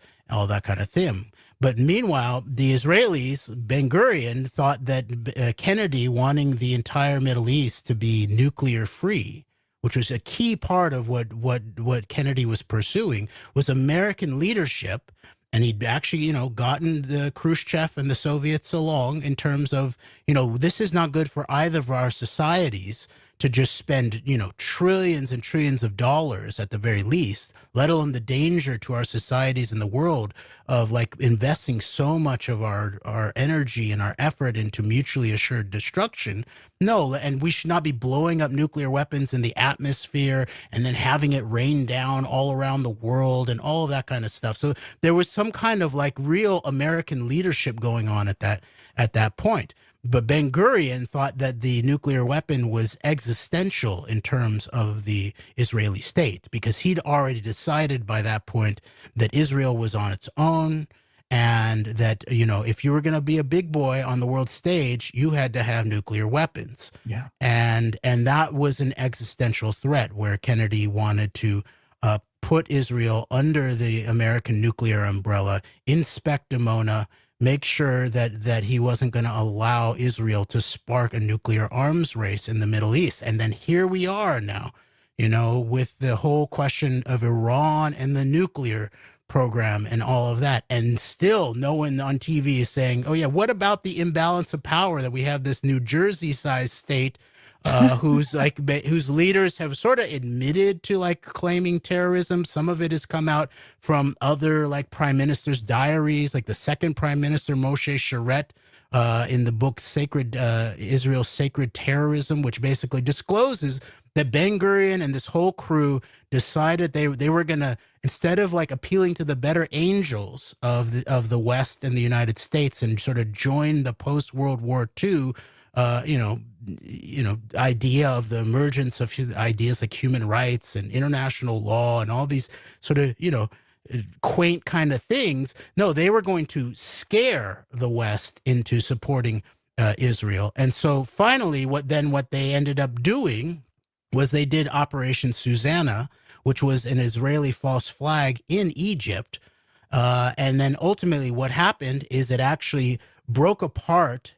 S2: thing. But meanwhile, the Israelis, Ben Gurion, thought that Kennedy, wanting the entire Middle East to be nuclear free, which was a key part of what Kennedy was pursuing, was American leadership. And he'd actually, gotten the Khrushchev and the Soviets along in terms of, this is not good for either of our societies to just spend, trillions and trillions of dollars at the very least, let alone the danger to our societies and the world of like investing so much of our energy and our effort into mutually assured destruction. No, and we should not be blowing up nuclear weapons in the atmosphere and then having it rain down all around the world and all of that kind of stuff. So there was some kind of like real American leadership going on at that point. But Ben Gurion thought that the nuclear weapon was existential in terms of the Israeli state, because he'd already decided by that point that Israel was on its own, and that, if you were going to be a big boy on the world stage, you had to have nuclear weapons. Yeah. And that was an existential threat, where Kennedy wanted to put Israel under the American nuclear umbrella, inspect Dimona, make sure that he wasn't going to allow Israel to spark a nuclear arms race in the Middle East. And then here we are now, with the whole question of Iran and the nuclear program and all of that. And still no one on TV is saying, oh yeah, what about the imbalance of power that we have this New Jersey-sized state whose leaders have sort of admitted to like claiming terrorism. Some of it has come out from other like prime ministers' diaries, like the second prime minister, Moshe Sharett, in the book Sacred Israel's Sacred Terrorism, which basically discloses that Ben Gurion and this whole crew decided they were gonna, instead of like appealing to the better angels of the West and the United States and sort of join the post World War II, idea of the emergence of ideas like human rights and international law and all these sort of quaint kind of things. No, they were going to scare the West into supporting Israel. And so finally, what they ended up doing was they did Operation Susanna, which was an Israeli false flag in Egypt. And then ultimately what happened is it actually broke apart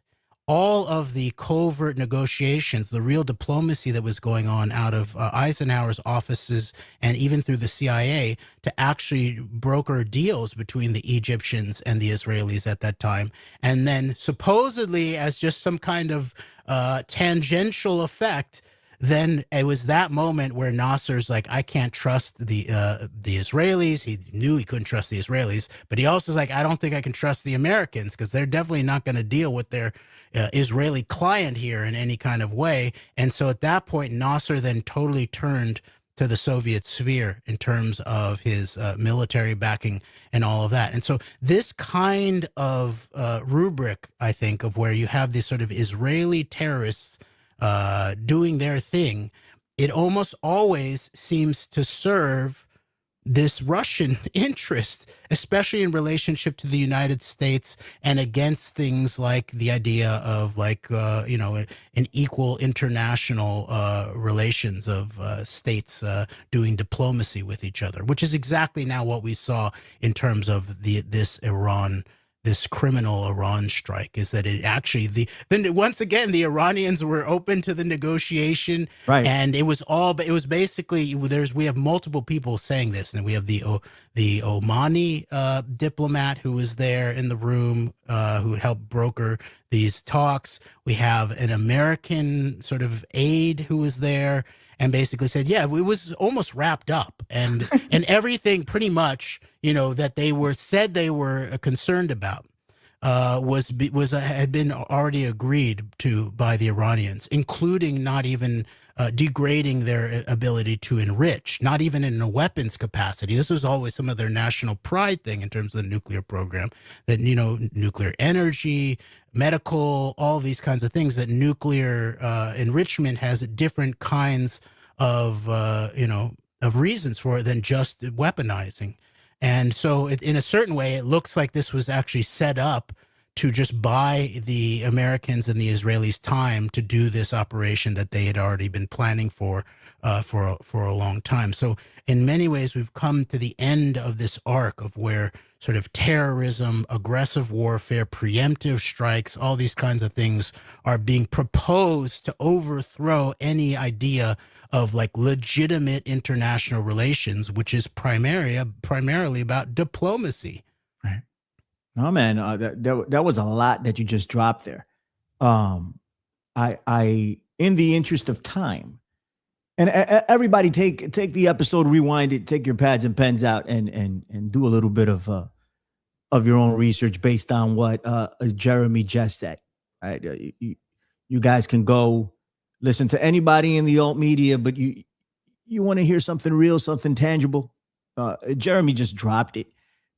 S2: all of the covert negotiations, the real diplomacy that was going on out of Eisenhower's offices and even through the CIA to actually broker deals between the Egyptians and the Israelis at that time. And then supposedly as just some kind of tangential effect, then it was that moment where Nasser's like, I can't trust the Israelis. He knew he couldn't trust the Israelis, but he also is like, I don't think I can trust the Americans because they're definitely not going to deal with their Israeli client here in any kind of way. And so at that point, Nasser then totally turned to the Soviet sphere in terms of his military backing and all of that. And so this kind of rubric, I think, of where you have these sort of Israeli terrorists doing their thing, it almost always seems to serve this Russian interest, especially in relationship to the United States and against things like the idea of an equal international relations of states doing diplomacy with each other, which is exactly now what we saw in terms of this criminal Iran strike, is that it actually then once again the Iranians were open to the negotiation,
S1: Right.
S2: and it was basically we have multiple people saying this, and we have the Omani diplomat who was there in the room who helped broker these talks. We have an American sort of aide who was there and basically said, yeah, it was almost wrapped up, and everything pretty much, that they were concerned about had been already agreed to by the Iranians, including not even degrading their ability to enrich, not even in a weapons capacity. This was always some of their national pride thing in terms of the nuclear program, that, nuclear energy, medical, all these kinds of things, that nuclear enrichment has different kinds of reasons for it than just weaponizing. And so in a certain way, it looks like this was actually set up to just buy the Americans and the Israelis time to do this operation that they had already been planning for a long time. So in many ways, we've come to the end of this arc of where sort of terrorism, aggressive warfare, preemptive strikes, all these kinds of things are being proposed to overthrow any idea of like legitimate international relations, which is primarily about diplomacy.
S1: Right. Oh man, that was a lot that you just dropped there. I in the interest of time, and everybody take the episode, rewind it, take your pads and pens out, and do a little bit of your own research based on what Jeremy just said. Right, you guys can go listen to anybody in the alt media, but you want to hear something real, something tangible. Jeremy just dropped it.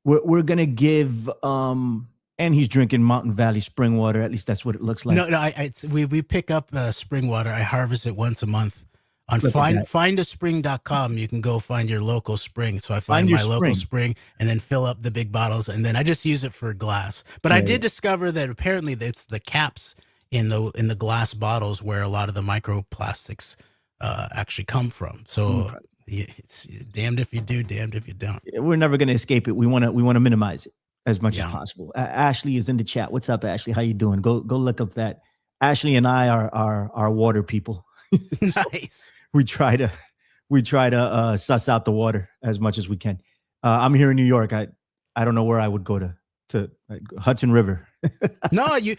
S1: We're gonna give and he's drinking Mountain Valley spring water. At least that's what it looks like.
S2: No, we pick up spring water. I harvest it once a month on findaspring.com. You can go find your local spring. So I find my local spring and then fill up the big bottles, and then I just use it for glass. But I did discover that apparently it's the caps in the glass bottles where a lot of the microplastics actually come from. So it's damned if you do, damned if you don't.
S1: We're never going to escape it. We want to minimize it as much as possible. Ashley is in the chat. What's up, Ashley? How you doing? Go look up that. Ashley and I are water people.
S2: Nice.
S1: We try to suss out the water as much as we can. I'm here in New York. I don't know where I would go to Hudson River.
S2: No, you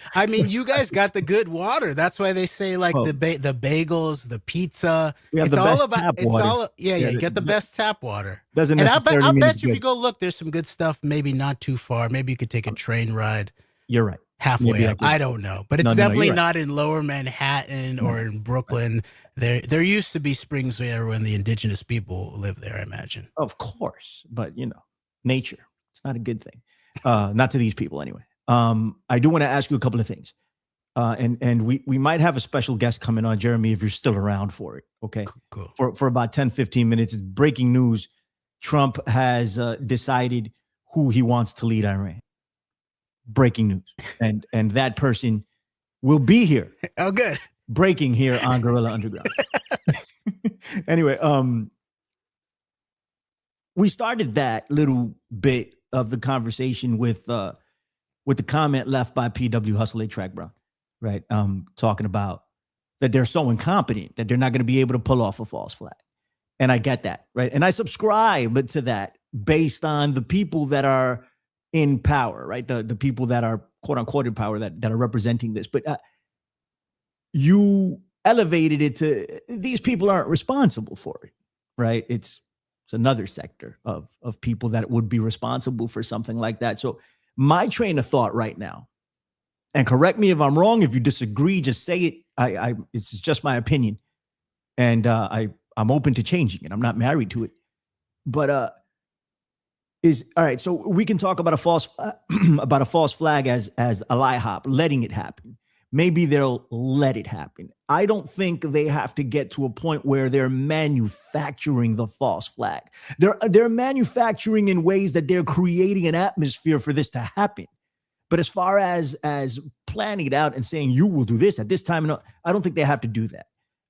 S2: guys got the good water. That's why they say like the bagels, the pizza.
S1: We have
S2: it's
S1: the
S2: all
S1: best
S2: about
S1: tap
S2: it's
S1: water.
S2: all you get the best tap water.
S1: Doesn't
S2: and
S1: necessarily
S2: I'll
S1: mean
S2: bet
S1: it's
S2: you if
S1: good.
S2: you go look, there's some good stuff. Maybe not too far. Maybe you could take a train ride.
S1: You're right.
S2: halfway
S1: Maybe I
S2: up.
S1: could.
S2: I don't know, but
S1: No,
S2: it's
S1: no,
S2: definitely
S1: you're right.
S2: not in Lower Manhattan
S1: No,
S2: or in Brooklyn. There used to be springs there when the indigenous people lived there, I imagine.
S1: of course, but nature. It's not a good thing. Not to these people anyway. I do want to ask you a couple of things. And we might have a special guest coming on, Jeremy, if you're still around for it. Okay.
S2: Cool.
S1: For about 10, 15 minutes. It's breaking news. Trump has decided who he wants to lead Iran. Breaking news. And that person will be here.
S2: Oh, good.
S1: Breaking here on Gorilla Underground. Anyway, we started that little bit of the conversation with the comment left by PW Hustle Track Brown, right? Talking about that they're so incompetent that they're not going to be able to pull off a false flag. And I get that, right? And I subscribe to that based on the people that are in power, right? The people that are quote unquote in power that are representing this. But you elevated it to these people aren't responsible for it, right? It's another sector of people that would be responsible for something like that. So my train of thought right now, and correct me if I'm wrong, if you disagree, just say it. It's just my opinion. And I'm open to changing it. I'm not married to it. But all right. So we can talk about a false flag as a lie hop, letting it happen. Maybe they'll let it happen. I don't think they have to get to a point where they're manufacturing the false flag. They're manufacturing in ways that they're creating an atmosphere for this to happen. But as far as planning it out and saying you will do this at this time, no, I don't think they have to do that.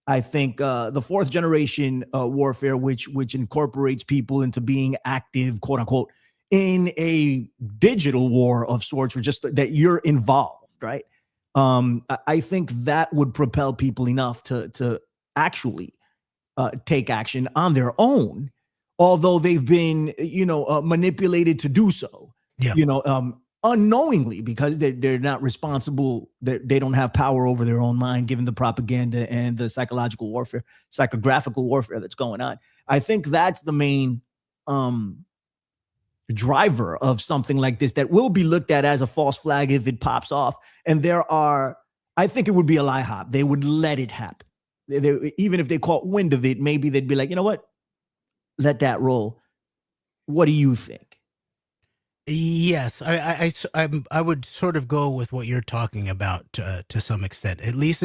S1: I think the fourth generation warfare, which incorporates people into being active, quote unquote, in a digital war of sorts, or just that you're involved, right? I think that would propel people enough to actually take action on their own, although they've been, manipulated to do so.
S2: Yeah.
S1: Unknowingly, because they're not responsible. They don't have power over their own mind, given the propaganda and the psychological warfare, psychographical warfare that's going on. I think that's the main driver of something like this that will be looked at as a false flag if it pops off. And I think it would be a lie hop. They would let it happen. Even if they caught wind of it, maybe they'd be like, you know what? Let that roll. What do you think?
S2: Yes, I would sort of go with what you're talking about to some extent. At least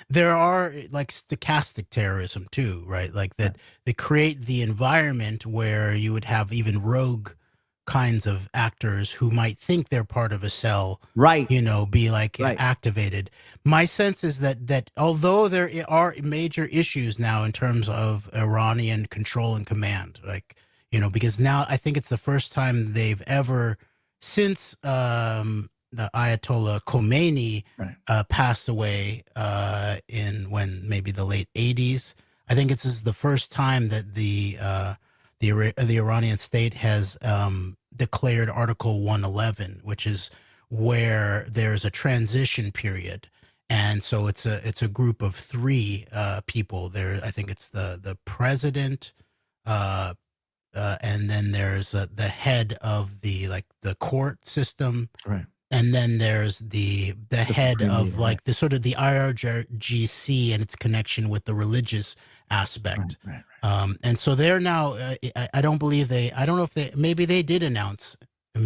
S2: there are like stochastic terrorism too, right? Like that they create the environment where you would have even rogue kinds of actors who might think they're part of a cell,
S1: right?
S2: Be like activated. My sense is that although there are major issues now in terms of Iranian control and command, like. Because now I think it's the first time they've ever, since the Ayatollah Khomeini passed away when maybe the late 80s. I think this is the first time that the Iranian state has declared Article 111, which is where there's a transition period. And so it's a group of three people there. I think it's the president, and then there's the head of the court system,
S1: right?
S2: And then there's the head of the sort of the IRGC and its connection with the religious aspect.
S1: Right.
S2: And so they're now. I don't believe I don't know if maybe they did announce. I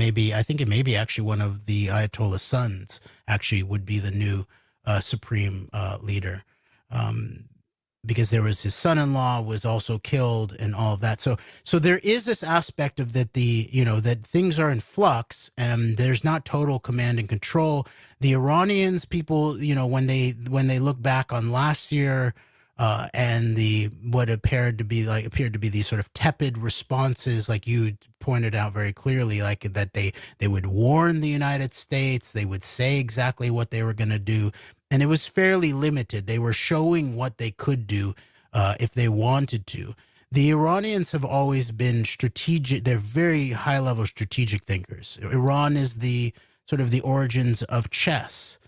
S2: think it may be actually one of the Ayatollah's sons actually would be the new supreme leader. Because there was his son-in-law was also killed and all of that. So there is this aspect of that that things are in flux and there's not total command and control. The Iranians people, when they look back on last year and what appeared to be these sort of tepid responses, like you pointed out very clearly, like that they would warn the United States, they would say exactly what they were going to do. And it was fairly limited. They were showing what they could do if they wanted to. The Iranians have always been strategic. They're very high-level strategic thinkers. Iran is the sort of the origins of chess.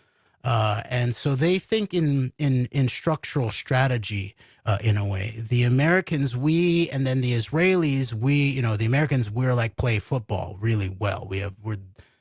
S2: And so they think in structural strategy in a way. The Americans, and then the Israelis, the Americans, we're like play football really well. We're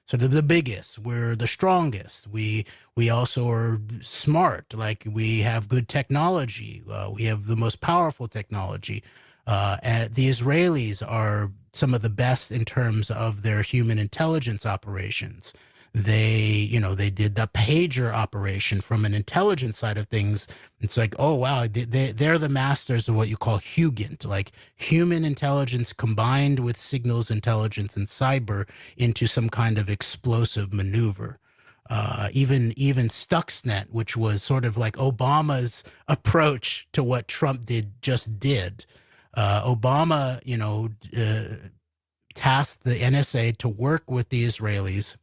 S2: sort of the biggest. We're the strongest. We also are smart. Like we have good technology. We have the most powerful technology. And the Israelis are some of the best in terms of their human intelligence operations. They did the pager operation from an intelligence side of things. It's like, oh, wow, they're the masters of what you call Hugint, like human intelligence combined with signals intelligence and cyber into some kind of explosive maneuver. Even Stuxnet, which was sort of like Obama's approach to what Trump did. Obama, tasked the NSA to work with the Israelis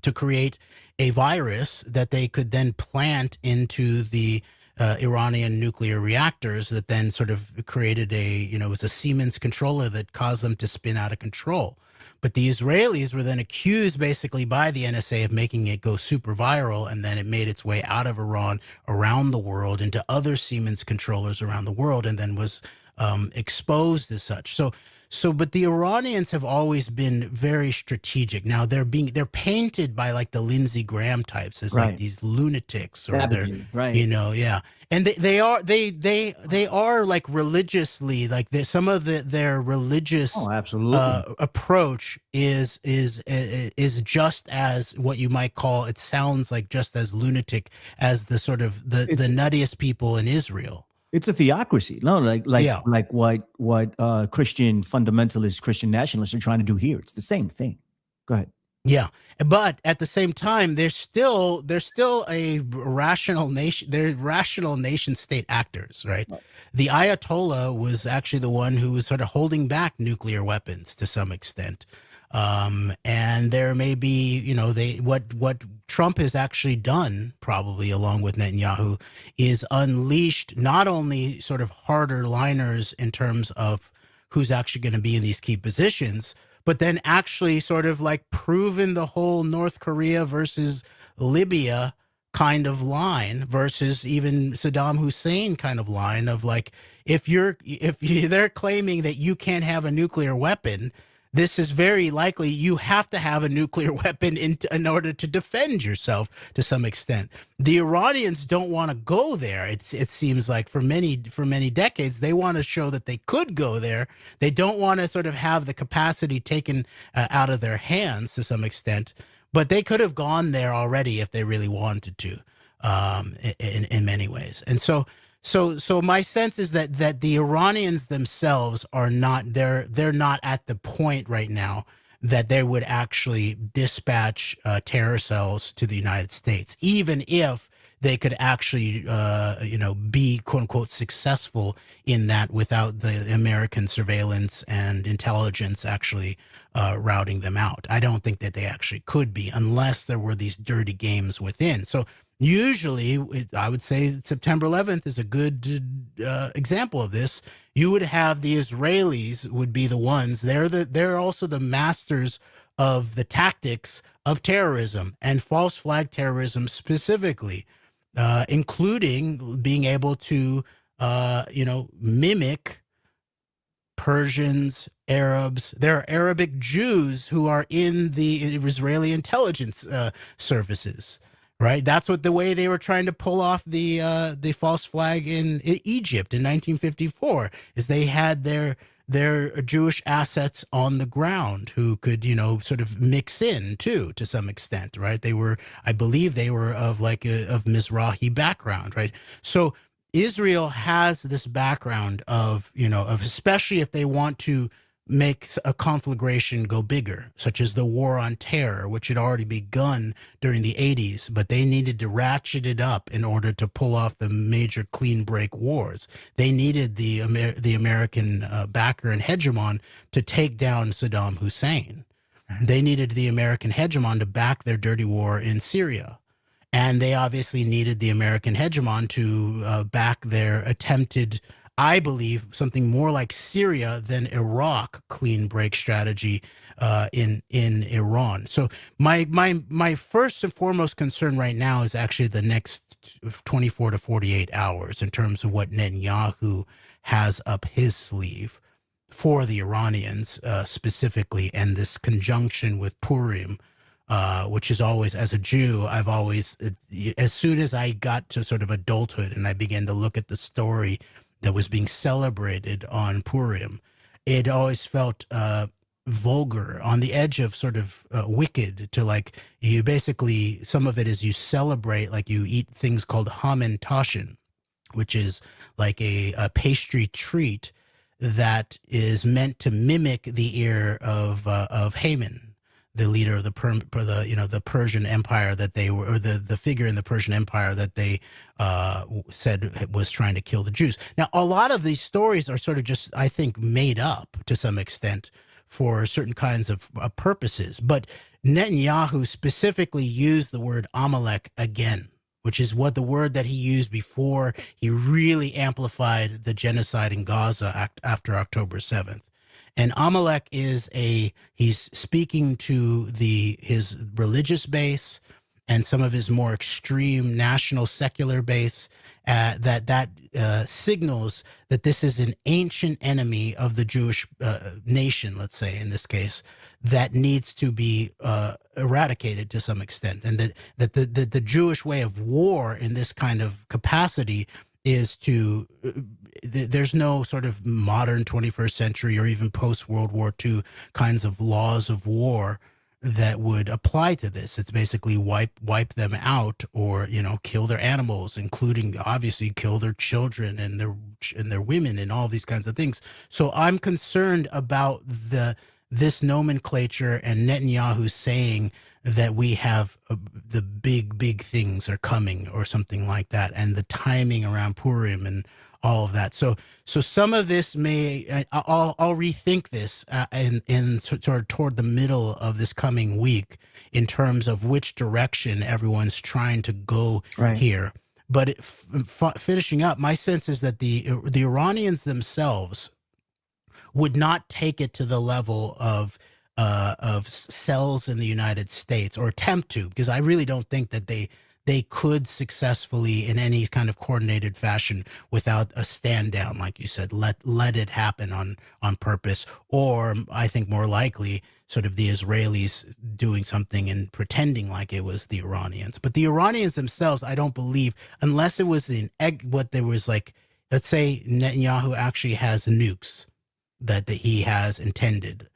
S2: to create a virus that they could then plant into the Iranian nuclear reactors that then sort of created it was a Siemens controller that caused them to spin out of control. But the Israelis were then accused basically by the NSA of making it go super viral, and then it made its way out of Iran around the world into other Siemens controllers around the world, and then was exposed as such. But the Iranians have always been very strategic. Now they're painted by like the Lindsey Graham types as like these lunatics, or yeah. And they are like religiously, like some of their religious approach is just as what you might call, it sounds like just as lunatic as the sort of the nuttiest people in Israel.
S1: It's a theocracy. No, like what Christian fundamentalists, Christian nationalists are trying to do here. It's the same thing. Go ahead.
S2: Yeah, but at the same time, they're still a rational nation. They're rational nation state actors, right? The Ayatollah was actually the one who was sort of holding back nuclear weapons to some extent. And there may be, what Trump has actually done, probably along with Netanyahu, is unleashed not only sort of harder liners in terms of who's actually going to be in these key positions, but then actually sort of like proven the whole North Korea versus Libya kind of line versus even Saddam Hussein kind of line of like, if they're claiming that you can't have a nuclear weapon, this is very likely you have to have a nuclear weapon in order to defend yourself to some extent. The Iranians don't want to go there. It seems like for many decades, they want to show that they could go there. They don't want to sort of have the capacity taken out of their hands to some extent, but they could have gone there already if they really wanted to, in many ways. And so my sense is that the Iranians themselves are not, they're not at the point right now that they would actually dispatch terror cells to the United States, even if they could actually, be quote unquote successful in that without the American surveillance and intelligence actually routing them out. I don't think that they actually could be unless there were these dirty games within. So usually, I would say September 11th is a good example of this. You would have the Israelis would be the ones. They're also the masters of the tactics of terrorism and false flag terrorism specifically, including being able to, mimic Persians, Arabs. There are Arabic Jews who are in the Israeli intelligence services. Right, that's the way they were trying to pull off the false flag in Egypt in 1954. Is they had their Jewish assets on the ground who could sort of mix in too to some extent. Right, I believe they were of Mizrahi background. Right, so Israel has this background of especially if they want to make a conflagration go bigger, such as the war on terror, which had already begun during the 80s, but they needed to ratchet it up in order to pull off the major clean break wars. They needed the American backer and hegemon to take down Saddam Hussein. They needed the American hegemon to back their dirty war in Syria. And they obviously needed the American hegemon to back their attempted, I believe, something more like Syria than Iraq clean break strategy in Iran. So my first and foremost concern right now is actually the next 24 to 48 hours in terms of what Netanyahu has up his sleeve for the Iranians specifically, and this conjunction with Purim which is always, as a Jew, I've always, as soon as I got to sort of adulthood and I began to look at the story that was being celebrated on Purim, it always felt vulgar, on the edge of sort of wicked, to like, you basically, some of it is you celebrate, like you eat things called hamen tashin, which is like a pastry treat that is meant to mimic the ear of Haman, the leader of the Persian Empire that they were, or the figure in the Persian Empire that they said was trying to kill the Jews. Now, a lot of these stories are sort of just, I think, made up to some extent for certain kinds of purposes. But Netanyahu specifically used the word Amalek again, which is what the word that he used before he really amplified the genocide in Gaza after October 7th. And Amalek is he's speaking to his religious base and some of his more extreme national secular base, that signals that this is an ancient enemy of the Jewish nation, let's say in this case, that needs to be eradicated to some extent, and that the Jewish way of war in this kind of capacity is to there's no sort of modern 21st century or even post World War II kinds of laws of war that would apply to this. It's basically wipe them out, or kill their animals, including obviously kill their children and their women and all these kinds of things. So I'm concerned about this nomenclature and Netanyahu saying that we have the big things are coming or something like that, and the timing around Purim and all of that. So some of this I'll rethink this toward the middle of this coming week in terms of which direction everyone's trying to go here. But finishing up, my sense is that the Iranians themselves would not take it to the level of cells in the United States, or attempt to, because I really don't think that they could successfully in any kind of coordinated fashion without a stand down, like you said, let it happen on purpose, or I think more likely sort of the Israelis doing something and pretending like it was the Iranians. But the Iranians themselves, I don't believe, unless it was what there was, like, let's say Netanyahu actually has nukes that he has intended,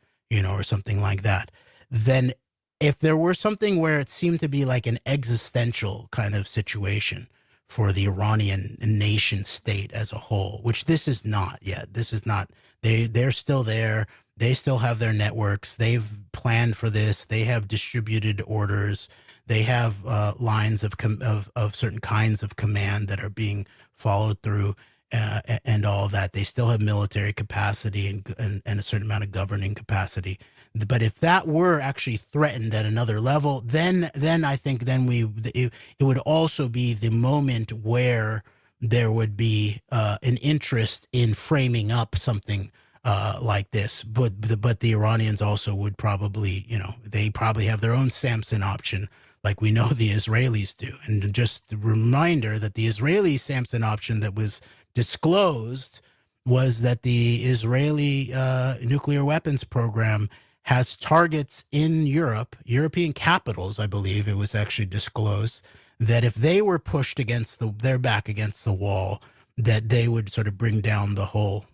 S2: or something like that, then if there were something where it seemed to be like an existential kind of situation for the Iranian nation state as a whole, which this is not yet. This is not, they're still there. They still have their networks. They've planned for this. They have distributed orders. They have lines of certain kinds of command that are being followed through. And all of that. They still have military capacity and a certain amount of governing capacity. But if that were actually threatened at another level, then I think it would also be the moment where there would be an interest in framing up something like this. But the Iranians also would probably, they probably have their own Samson option, like we know the Israelis do. And just a reminder that the Israeli Samson option that was disclosed was that the Israeli nuclear weapons program has targets in European capitals. I believe it was actually disclosed that if they were pushed against their back against the wall, that they would sort of bring down the whole,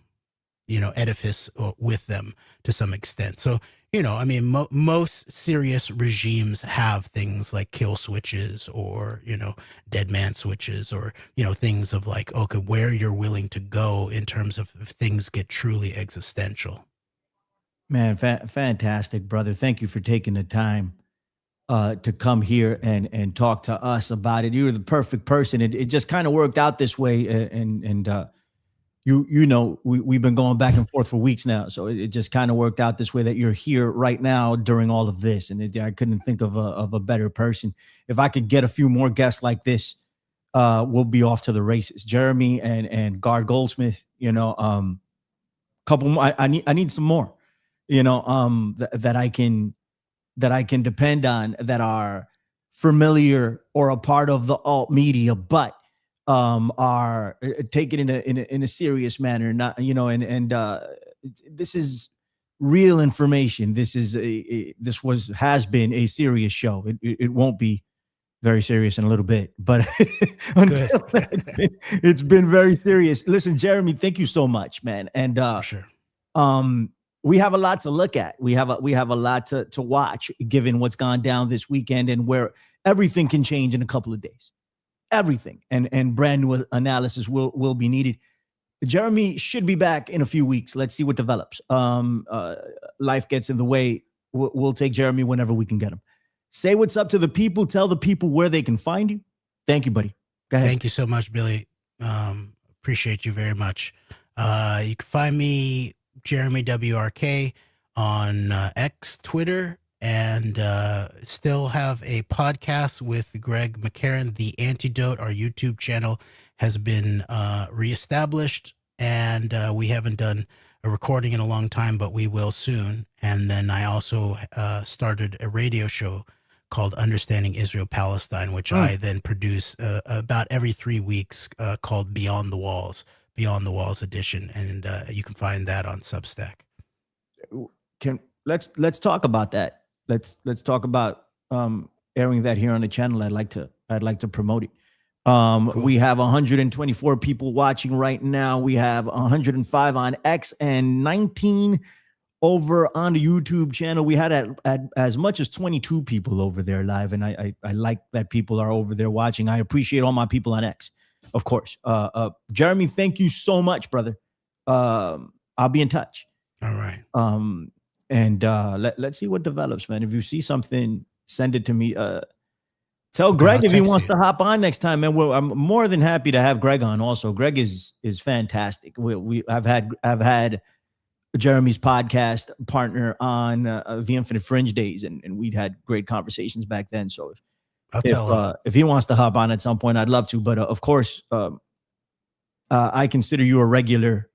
S2: edifice with them to some extent. So, I mean, most serious regimes have things like kill switches or, dead man switches, or, things of like, okay, where you're willing to go in terms of if things get truly existential.
S1: Man, fantastic, brother. Thank you for taking the time to come here and talk to us about it. You were the perfect person. It just kind of worked out this way, and we've been going back and forth for weeks now, so it just kind of worked out this way that you're here right now during all of this, and I couldn't think of a better person. If I could get a few more guests like this, we'll be off to the races. Jeremy and Guard Goldsmith, couple more. I need some more, that I can depend on, that are familiar or a part of the alt media, but are taken in a serious manner, not, this is real information. This is has been a serious show. It won't be very serious in a little bit, but until then, it's been very serious. Listen, Jeremy, thank you so much, man. And
S2: For sure.
S1: we have a lot to look at. We have a lot to watch, given what's gone down this weekend and where everything can change in a couple of days. Everything and brand new analysis will be needed. Jeremy should be back in a few weeks. Let's see what develops. Life gets in the way. We'll take Jeremy whenever we can get him. Say what's up to the people. Tell the people where they can find you. Thank you, buddy. Go ahead.
S2: Thank you so much, Billy. Appreciate you very much. You can find me, Jeremy WRK, on X, Twitter, and still have a podcast with Greg McCarran. The Antidote, our YouTube channel, has been reestablished, and we haven't done a recording in a long time, but we will soon. And then I also started a radio show called Understanding Israel Palestine, which I then produce about every 3 weeks, called Beyond the Walls edition, and you can find that on Substack.
S1: Let's talk about that. Let's talk about airing that here on the channel. I'd like to promote it. Cool. We have 124 people watching right now. We have 105 on X and 19 over on the YouTube channel. We had at as much as 22 people over there live, and I like that people are over there watching. I appreciate all my people on X, of course. Jeremy, thank you so much, brother. I'll be in touch.
S2: All right.
S1: And let's see what develops, man. If you see something, send it to me. Tell Greg if he wants to hop on next time, man. I'm more than happy to have Greg on. Also, Greg is fantastic. I've had Jeremy's podcast partner on the Infinite Fringe days, and we'd had great conversations back then. So if he wants to hop on at some point, I'd love to. But of course, I consider you a regular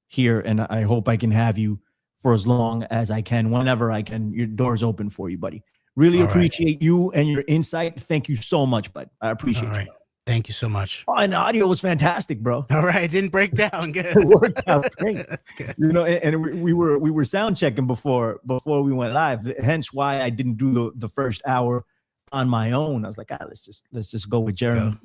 S1: here, and I hope I can have you for as long as I can, whenever I can. Your door's open for you, buddy. Really appreciate you and your insight. Thank you so much, bud. I appreciate it.
S2: Thank you so much.
S1: Oh, and the audio was fantastic, bro.
S2: All right, it didn't break down. Good.
S1: It worked out great.
S2: That's good.
S1: You know, and we were sound checking before we went live. Hence why I didn't do the first hour on my own. I was like, let's just go with Jeremy.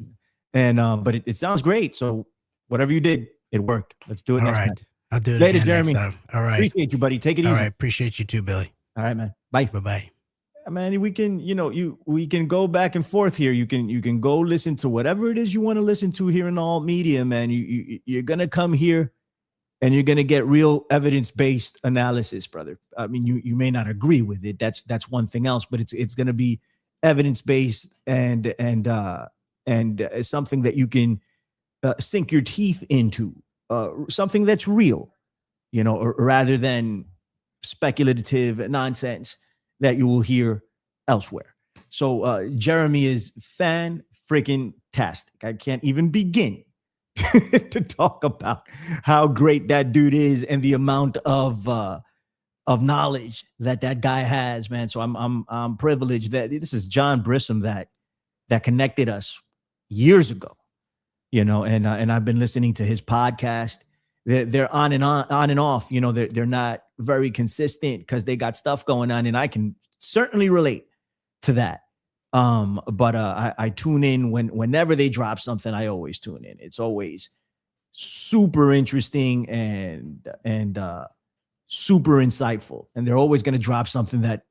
S1: And but it sounds great. So whatever you did, it worked. Let's do it next time.
S2: I'll do it
S1: later,
S2: again
S1: Jeremy.
S2: Next time. All right.
S1: Appreciate you, buddy. Take it easy.
S2: All right. Appreciate you too, Billy.
S1: All right, man. Bye.
S2: Bye-bye.
S1: Man, we can go back and forth here. You can go listen to whatever it is you want to listen to here in all media, man. You're gonna come here and you're gonna get real evidence-based analysis, brother. I mean, you may not agree with it. That's one thing else, but it's gonna be evidence-based and something that you can sink your teeth into, something that's real, rather than speculative nonsense that you will hear elsewhere. So Jeremy is fan-freaking-tastic. I can't even begin to talk about how great that dude is and the amount of knowledge that guy has, man. So I'm privileged that this is John Brissom that connected us years ago, and I've been listening to his podcast. They're on and off. They're not very consistent because they got stuff going on, and I can certainly relate to that. But I tune in whenever they drop something. I always tune in. It's always super interesting and super insightful, and they're always going to drop something that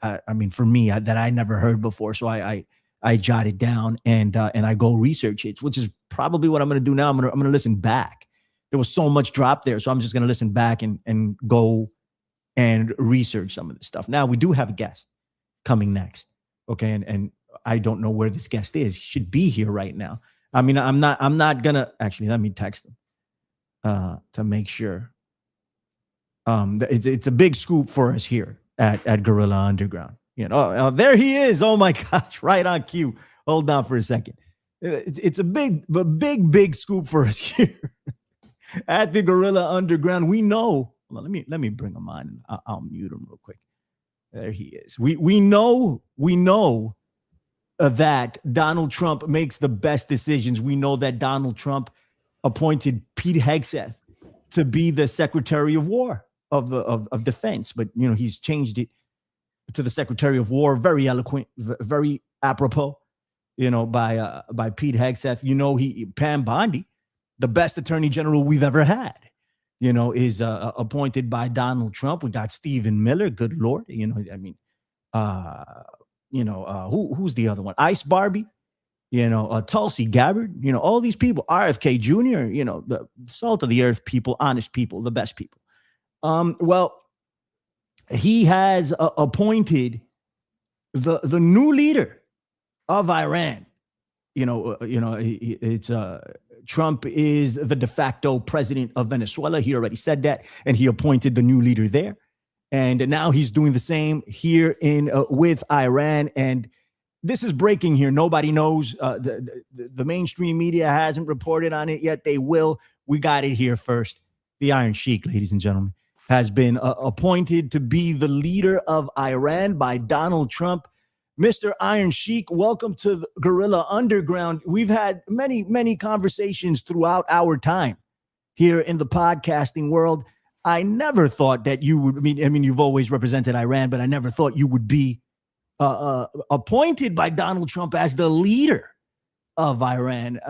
S1: I mean, for me, that I never heard before. So I jot it down and I go research it, which is probably what I'm going to do now. I'm going to listen back. There was so much drop there, so I'm just going to listen back and go and research some of this stuff. Now, we do have a guest coming next, okay? And I don't know where this guest is. He should be here right now. I mean, I'm not going to... Actually, let me text him to make sure. It's a big scoop for us here at Gorilla Underground. There he is. Oh, my gosh, right on cue. Hold on for a second. It's a big scoop for us here. At the Gorilla Underground, we know. Well, let me bring him on. I'll mute him real quick. There he is. We know that Donald Trump makes the best decisions. We know that Donald Trump appointed Pete Hegseth to be the Secretary of War. of defense, but he's changed it to the Secretary of War. Very eloquent, very apropos. By Pete Hegseth. Pam Bondi, the best attorney general we've ever had, is appointed by Donald Trump. We got Stephen Miller. Good Lord. Who's the other one? Ice Barbie, Tulsi Gabbard, all these people, RFK Jr., the salt of the earth people, honest people, the best people. Well, he has appointed the new leader of Iran. It's Trump is the de facto president of Venezuela. He already said that, and he appointed the new leader there. And now he's doing the same here with Iran. And this is breaking here. Nobody knows. The mainstream media hasn't reported on it yet. They will. We got it here first. The Iron Sheik, ladies and gentlemen, has been appointed to be the leader of Iran by Donald Trump. Mr. Iron Sheik, welcome to the Guerrilla Underground. We've had many, many conversations throughout our time here in the podcasting world. I never thought that you would, you've always represented Iran, but I never thought you would be appointed by Donald Trump as the leader of Iran.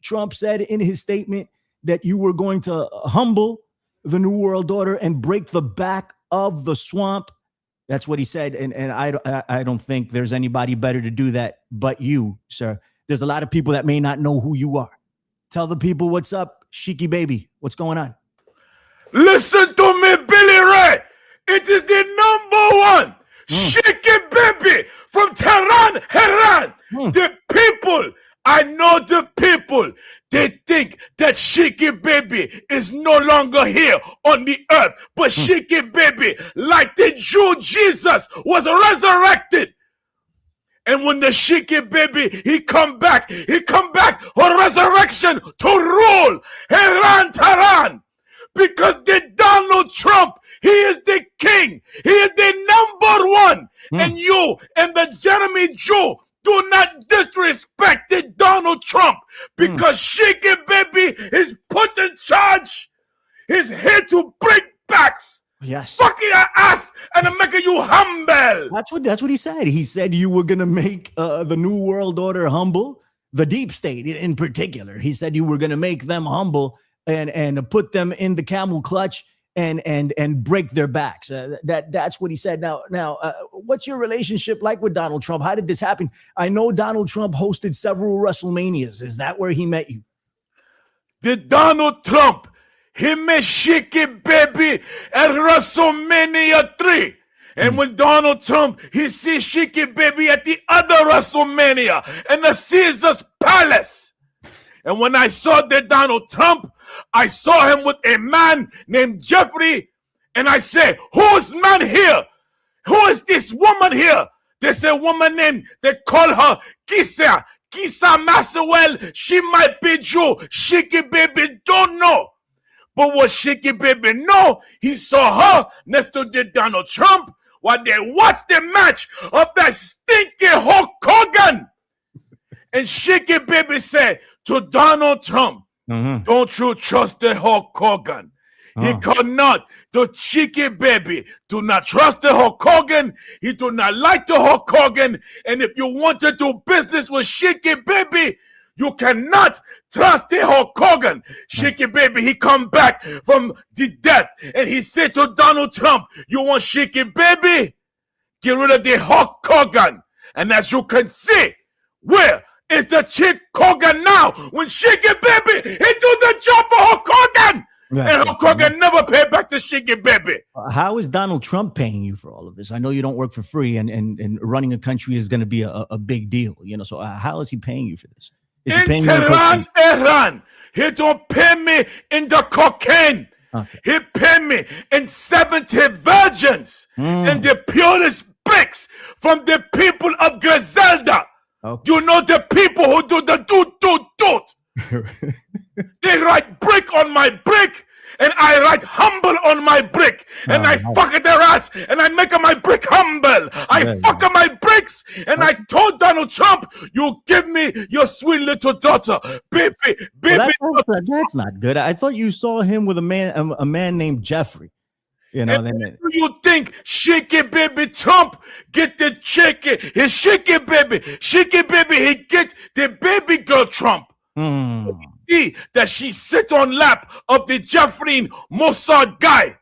S1: Trump said in his statement that you were going to humble the New World Order and break the back of the swamp. That's what he said. And I don't think there's anybody better to do that but you, sir. There's a lot of people that may not know who you are. Tell the people what's up, Sheiky baby. What's going on?
S3: Listen to me, Billy Ray. It is the number one Sheiky baby from Tehran, Iran. The people, I know the people, they think that Sheiky baby is no longer here on the earth. But Sheiky baby, like the Jew Jesus, was resurrected. And when the Sheiky baby, he come back on resurrection to rule Iran, Tehran. Because the Donald Trump, he is the king. He is the number one. And you and the Jeremy Jew do not disrespect the Donald Trump. Because Sheiky baby is put in charge. He's here to break backs.
S1: Yes.
S3: Fucking your ass and I'm making you humble.
S1: That's what he said. He said you were going to make the New World Order humble, the deep state in particular. He said you were going to make them humble and put them in the camel clutch and break their backs. That's what he said. Now, what's your relationship like with Donald Trump? How did this happen? I know Donald Trump hosted several WrestleManias. Is that where he met you?
S3: The Donald Trump, he met Sheiky baby at WrestleMania 3. And when Donald Trump, he sees Sheiky baby at the other WrestleMania in the Caesars Palace. And when I saw the Donald Trump, I saw him with a man named Jeffrey. And I said, who's man here? Who is this woman here? There's a woman named, they call her Kisa Masawel. She might be Jew. Sheiky baby don't know. But what Sheiky baby know, he saw her next to the Donald Trump while they watched the match of that stinky Hulk Hogan. And Sheiky baby said to Donald Trump, don't you trust the Hulk Hogan? He cannot. The Sheiky baby do not trust the Hulk Hogan. He do not like the Hulk Hogan. And if you want to do business with Sheiky baby, you cannot trust the Hulk Hogan. Sheiky baby, he come back from the death and he said to Donald Trump, you want Sheiky baby? Get rid of the Hulk Hogan. And as you can see, where is the Chick Hogan now? When Sheiky baby, he do the job for Hulk Hogan. And Hulk Hogan never paid back to Sheiky baby.
S1: How is Donald Trump paying you for all of this? I know you don't work for free and running a country is going to be a big deal. So how is he paying you for this?
S3: In Tehran, Iran, he don't pay me in the cocaine. Okay. He pay me in 70 virgins and the purest bricks from the people of Griselda. Okay. You know the people who do the doot. They write brick on my brick and I write humble on my brick, and I fuck at their ass, and I make my brick humble. I fuck at my bricks, and I told Donald Trump, you give me your sweet little daughter, baby.
S1: Well, that's not good. I thought you saw him with a man named Jeffrey. You know,
S3: do you think Shaky Baby Trump get the chicken? His Shaky Baby, he get the baby girl Trump. See that she sit on lap of the Jeffrey Mossad guy.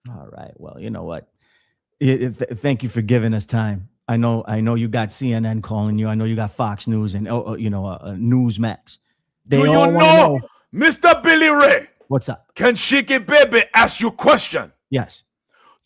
S1: All right. Well, you know what? Thank you for giving us time. I know you got CNN calling you. I know you got Fox News and Newsmax.
S3: Do you know, Mr. Billy Ray?
S1: What's up?
S3: Can Shaky Baby ask you a question?
S1: Yes.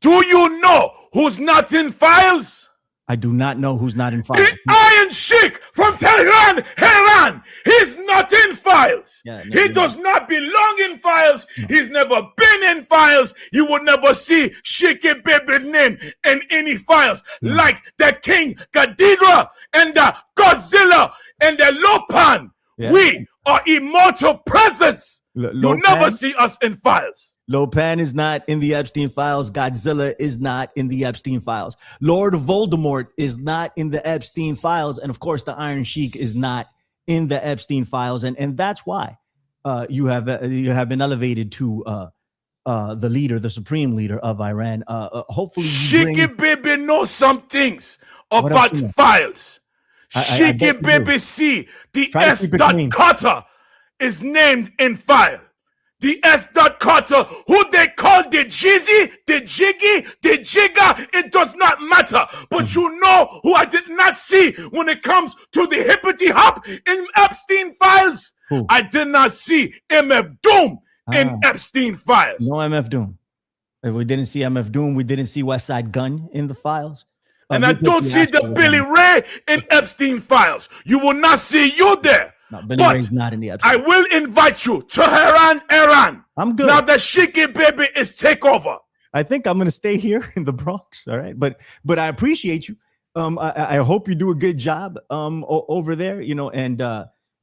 S3: Do you know who's not in files?
S1: I do not know who's not in files.
S3: The Iron Sheik from Tehran, Iran. He's not in files.
S1: Yeah,
S3: he does not belong in files. No. He's never been in files. You would never see Shaky Baby's name in any files. Like the King Ghidorah and the Godzilla and the Lopan. Yeah. We are immortal presence. You never see us in files.
S1: Lopan is not in the Epstein files. Godzilla is not in the Epstein files. Lord Voldemort is not in the Epstein files. And of course, the Iron Sheik is not in the Epstein files. And that's why you have been elevated to the leader, the supreme leader of Iran. Hopefully,
S3: Shaky Baby knows some things about files. Shaky Baby see the S. Carter is named in file. The S. Carter, who they call the Jizzy, the Jiggy, the Jigger, it does not matter. But you know who I did not see when it comes to the hippity hop in Epstein files?
S1: Who?
S3: I did not see MF Doom in Epstein files.
S1: No MF Doom. If we didn't see MF Doom, we didn't see West Side Gun in the files.
S3: And I don't see the Billy Ray in Epstein files. You will not see you there.
S1: No, Billy Ray's not in the Epstein.
S3: I will invite you to Iran.
S1: I'm good.
S3: Now that Shaky Baby is takeover.
S1: I think I'm going to stay here in the Bronx. All right. But I appreciate you. I hope you do a good job over there, you know, and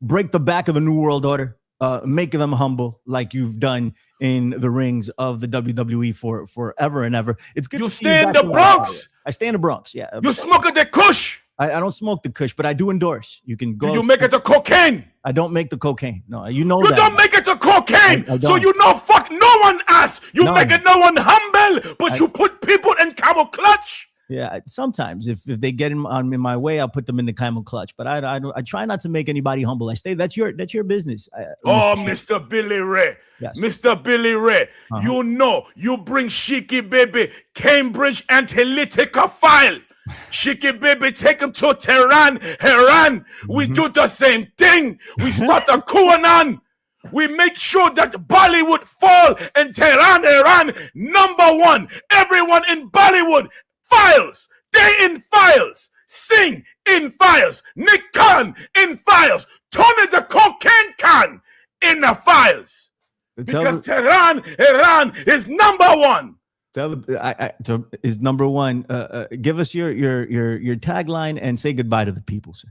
S1: break the back of the New World Order, make them humble like you've done in the rings of the WWE for forever and ever. It's good.
S3: You stay in the Bronx.
S1: I stay in the Bronx. Yeah.
S3: You smoke the Kush.
S1: I don't smoke the Kush, but I do endorse. You can go.
S3: Do you make it the cocaine?
S1: I don't make the cocaine. No, you know
S3: you
S1: that.
S3: You don't make it the cocaine.
S1: I
S3: so you know, fuck no one ass. You make it no one humble, but you put people in camel clutch.
S1: Yeah, sometimes if they get in my way, I'll put them in the camel clutch. But I try not to make anybody humble. I stay. That's your business.
S3: Mr. Billy Ray.
S1: Yes.
S3: Mr. Billy Ray. You know, you bring Shaky Baby Cambridge Analytica file. Shaky Baby, take him to Tehran, Iran. We do the same thing. We start the QAnon. We make sure that Bollywood fall and Tehran, Iran, #1. Everyone in Bollywood, files. They in files. Sing in files. Nick Khan in files. Tony the Cocaine Khan in the files. Because Tehran, Iran is #1.
S1: Is #1. Give us your tagline and say goodbye to the people, sir.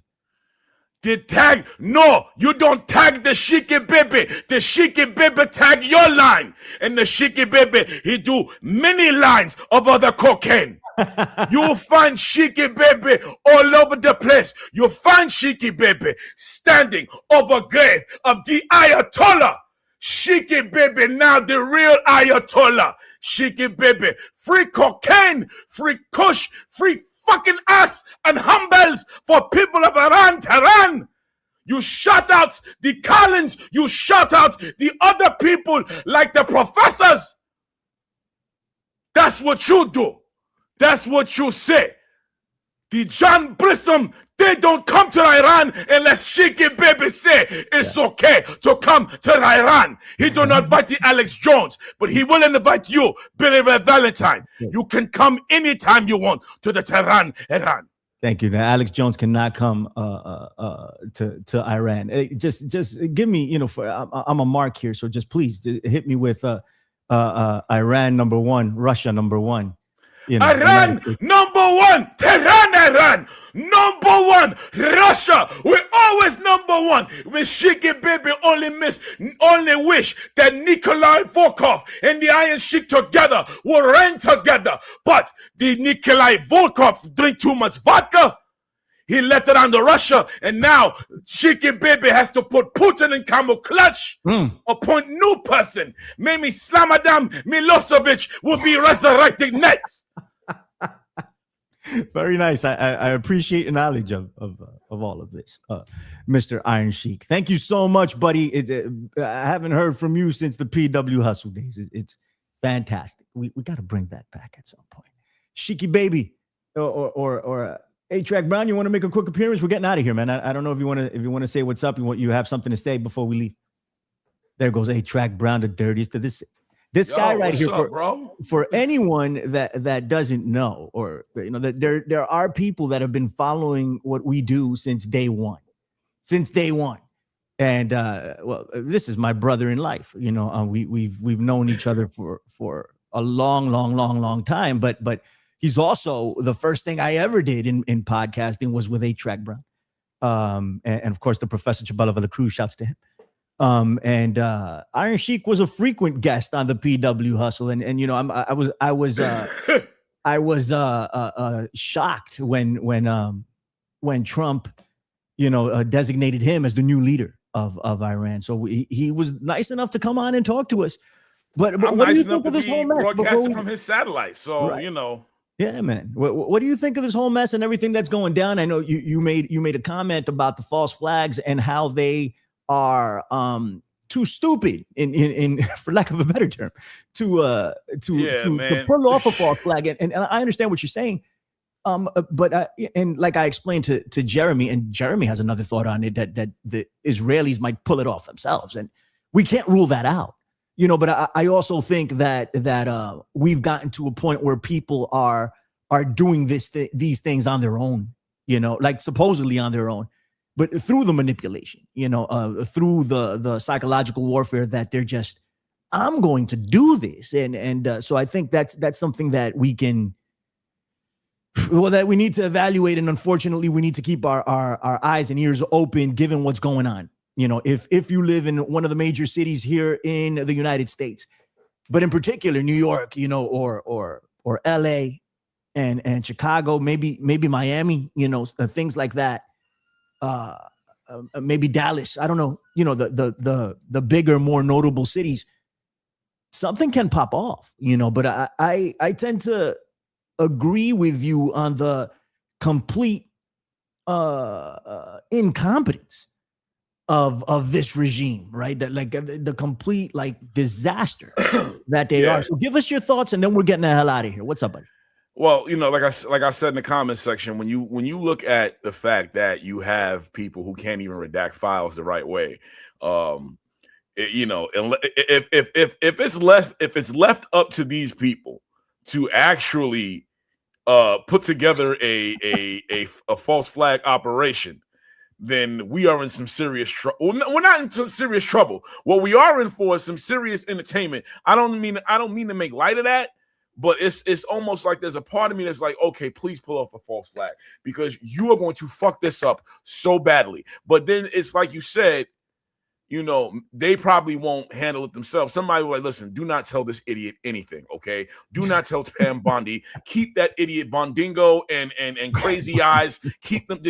S3: The tag? No, you don't tag the Shaky Baby. The Shaky Baby tag your line. And the Shaky Baby, he do many lines of other cocaine. You will find Shaky Baby all over the place. You'll find Shaky Baby standing over grave of the Ayatollah. Shaky Baby, now the real Ayatollah. Shaky Baby, free cocaine, free kush, free fucking ass and humbles for people of Iran, Tehran. You shut out the Collins, you shut out the other people like the professors. That's what you do. That's what you say. The John Brissom, they don't come to Iran unless Shaky Baby say it's okay to come to Iran. He do not invite the Alex Jones, but he will invite you, Billy Ray Valentine. You can come anytime you want to the Tehran, Iran.
S1: Thank you. Now, Alex Jones cannot come to Iran. Just give me, you know, I'm a mark here, so just please hit me with Iran #1, Russia #1.
S3: Iran, number one. Tehran, Iran, number one. Russia, we're always number one. When Shiki Baby only wish that Nikolai Volkov and the Iron Sheik together will reign together. But the Nikolai Volkov drink too much vodka. He let it on to Russia, and now Shiki Baby has to put Putin in camel clutch, appoint new person. Maybe Slamadan Milosevic will be resurrected next.
S1: Very nice. I appreciate your knowledge of all of this, Mr. Iron Sheik. Thank you so much, buddy. I haven't heard from you since the PW Hustle days. It's fantastic. We got to bring that back at some point. Shiki Baby or A-Track Brown, you want to make a quick appearance? We're getting out of here, man. I don't know if you want to say what's up. You have something to say before we leave. There goes A-Track Brown, the dirtiest of this. This guy right here, for anyone that doesn't know, or that there are people that have been following what we do since day one, and well, this is my brother in life. We've known each other for a long time, but he's also the first thing I ever did in podcasting was with A-Track Brown, and of course the Professor Chabela de la Cruz. Shouts to him. And Iron Sheik was a frequent guest on the PW Hustle, and I was shocked when Trump designated him as the new leader of Iran. So he was nice enough to come on and talk to us. But
S3: I'm
S1: what
S3: nice
S1: do you
S3: enough
S1: think of
S3: to
S1: this whole
S3: be
S1: mess?
S3: broadcasting from his satellite, so
S1: Right. Yeah, man. What do you think of this whole mess and everything that's going down? I know you made a comment about the false flags and how they are too stupid in for lack of a better term to pull off a false flag, and I understand what you're saying, but and like I explained to Jeremy, and Jeremy has another thought on it that the Israelis might pull it off themselves, and we can't rule that out, but I also think that we've gotten to a point where people are doing these things on their own, like supposedly on their own, but through the manipulation, through the psychological warfare that they're just, I'm going to do this. And so I think that's something that we can, that we need to evaluate. And unfortunately, we need to keep our eyes and ears open given what's going on. If you live in one of the major cities here in the United States, but in particular, New York, or LA and Chicago, maybe Miami, things like that. Maybe Dallas, I don't know, the bigger, more notable cities, something can pop off, but I tend to agree with you on the complete incompetence of this regime, right? That like the complete disaster that they are. So give us your thoughts, and then we're getting the hell out of here. What's up, buddy?
S3: Well, like I said in the comments section, when you look at the fact that you have people who can't even redact files the right way, if it's left up to these people to actually put together a false flag operation, then we are in some serious trouble. We're not in some serious trouble. What we are in for is some serious entertainment. I don't mean to make light of that. But it's almost like there's a part of me that's like, okay, please pull off a false flag because you are going to fuck this up so badly. But then it's like you said, they probably won't handle it themselves. Somebody will listen, do not tell this idiot anything, okay? Do not tell Pam Bondi. Keep that idiot Bondingo and Crazy Eyes. Keep them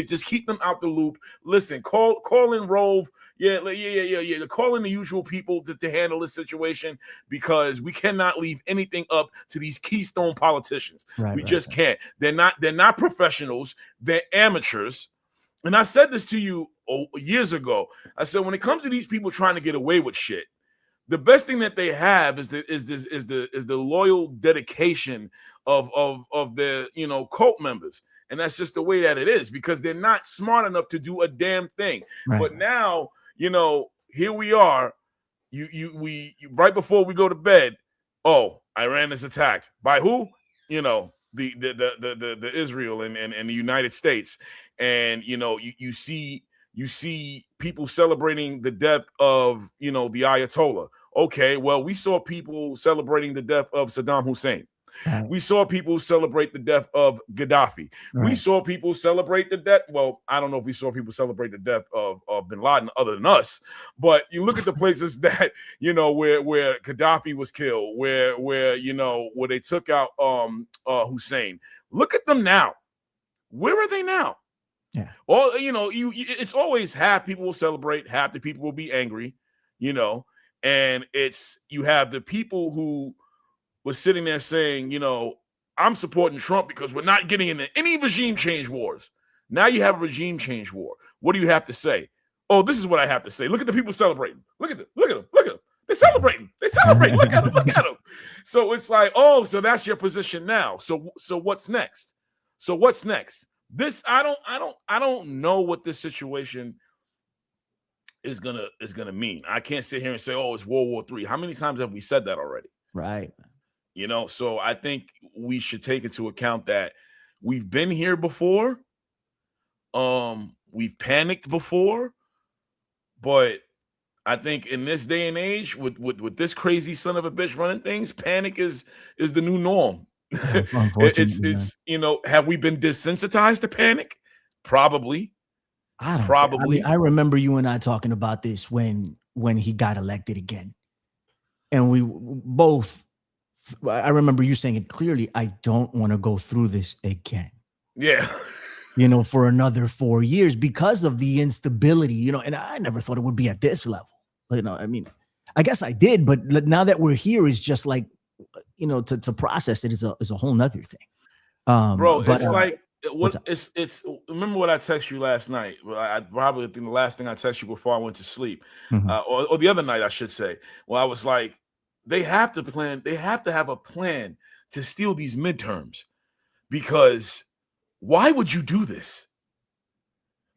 S3: out the loop. Listen, call in Rove. Yeah. Call in the usual people to handle this situation because we cannot leave anything up to these keystone politicians. We just can't. They're not professionals. They're amateurs. And I said this to you years ago. I said when it comes to these people trying to get away with shit, the best thing that they have is the loyal dedication of their cult members. And that's just the way that it is because they're not smart enough to do a damn thing. Right. But now, here we are. We right before we go to bed. Oh, Iran is attacked by who? The Israel and the United States, and you see people celebrating the death of the Ayatollah. Okay, well we saw people celebrating the death of Saddam Hussein.
S1: Right.
S3: We saw people celebrate the death of Gaddafi. We
S1: Right.
S3: saw people celebrate the death. Well, I don't know if we saw people celebrate the death of bin Laden other than us, but you look at the places that, where Gaddafi was killed, where they took out Hussein. Look at them now. Where are they now?
S1: Yeah.
S3: Well, it's always half people will celebrate, half the people will be angry, and you have the people who was sitting there saying, I'm supporting Trump because we're not getting into any regime change wars. Now you have a regime change war. What do you have to say? Oh, this is what I have to say. Look at the people celebrating. Look at them. Look at them. Look at them. They're celebrating. They celebrate. Look at them. Look at them. So it's like, oh, so that's your position now. So what's next? So what's next? This I don't know what this situation is gonna mean. I can't sit here and say, oh, it's World War III. How many times have we said that already?
S1: Right.
S3: So I think we should take into account that we've been here before. We've panicked before, but I think in this day and age, with this crazy son of a bitch running things, panic is the new norm. It's have we been desensitized to panic? Probably. Probably.
S1: I remember you and I talking about this when he got elected again, and we both. I remember you saying it clearly. I don't want to go through this again.
S3: Yeah.
S1: For another 4 years because of the instability. And I never thought it would be at this level. I mean, I guess I did, but now that we're here, is just like, to process it is a whole nother thing.
S3: Bro, it's like it's remember what I texted you last night. I probably think the last thing I texted you before I went to sleep, or the other night, I should say. Well, I was like, they have to have a plan to steal these midterms, because why would you do this?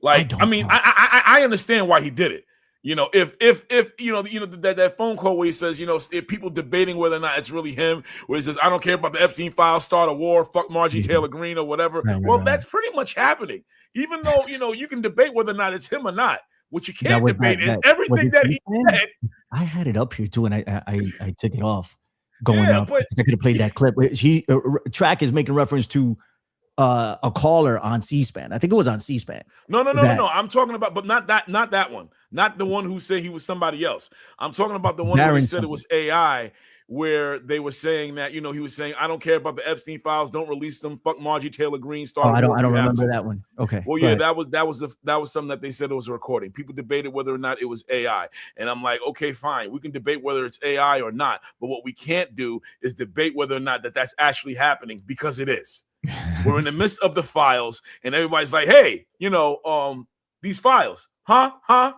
S3: Like, I understand why he did it. If that phone call where he says, if people debating whether or not it's really him, where he says, I don't care about the Epstein files, start a war, fuck Margie Taylor Greene or whatever. Right. That's pretty much happening. Even though, you can debate whether or not it's him or not. What you can't debate is everything that he said.
S1: I had it up here too, and I took it off going up. I could have played that clip. Track is making reference to a caller on C-SPAN. I think it was on C-SPAN.
S3: No. I'm talking about, but not that one. Not the one who said he was somebody else. I'm talking about the one where he said it was AI, where they were saying that, he was saying, I don't care about the Epstein files, don't release them, fuck Margie Taylor Greene.
S1: I don't remember that one. Okay.
S3: Well, yeah, that was something that they said it was a recording. People debated whether or not it was AI. And I'm like, okay, fine. We can debate whether it's AI or not. But what we can't do is debate whether or not that's actually happening, because it is. We're in the midst of the files, and everybody's like, hey, these files, Iraq,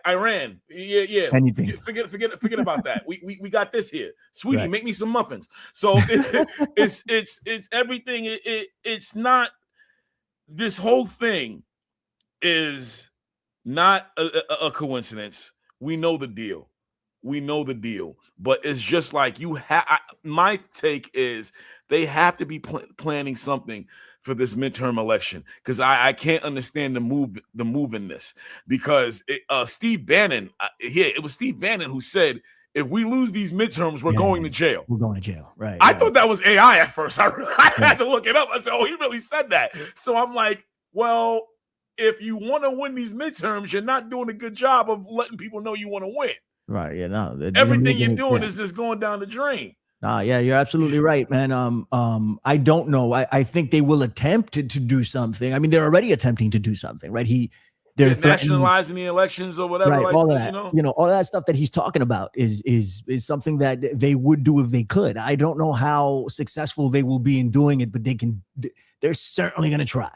S3: Iran, yeah.
S1: Anything.
S3: Forget about that. We got this here, sweetie. Right. Make me some muffins. So it's everything. It's not. This whole thing is not a coincidence. We know the deal. But it's just like my take is they have to be planning something for this midterm election, because I can't understand the move in this, because Steve Bannon, it was Steve Bannon who said, if we lose these midterms, we're going to jail.
S1: We're going to jail, right?
S3: I thought that was AI at first. I had to look it up. I said, oh, he really said that. So I'm like, well, if you want to win these midterms, you're not doing a good job of letting people know you want to win.
S1: Right. Yeah. No.
S3: Everything you're doing is just going down the drain.
S1: Yeah, you're absolutely right, man. I don't know. I think they will attempt to do something. I mean, they're already attempting to do something, right? They're
S3: nationalizing the elections or whatever,
S1: right?
S3: Like
S1: all
S3: this,
S1: that, all that stuff that he's talking about is something that they would do if they could. I don't know how successful they will be in doing it, but they're certainly going to try.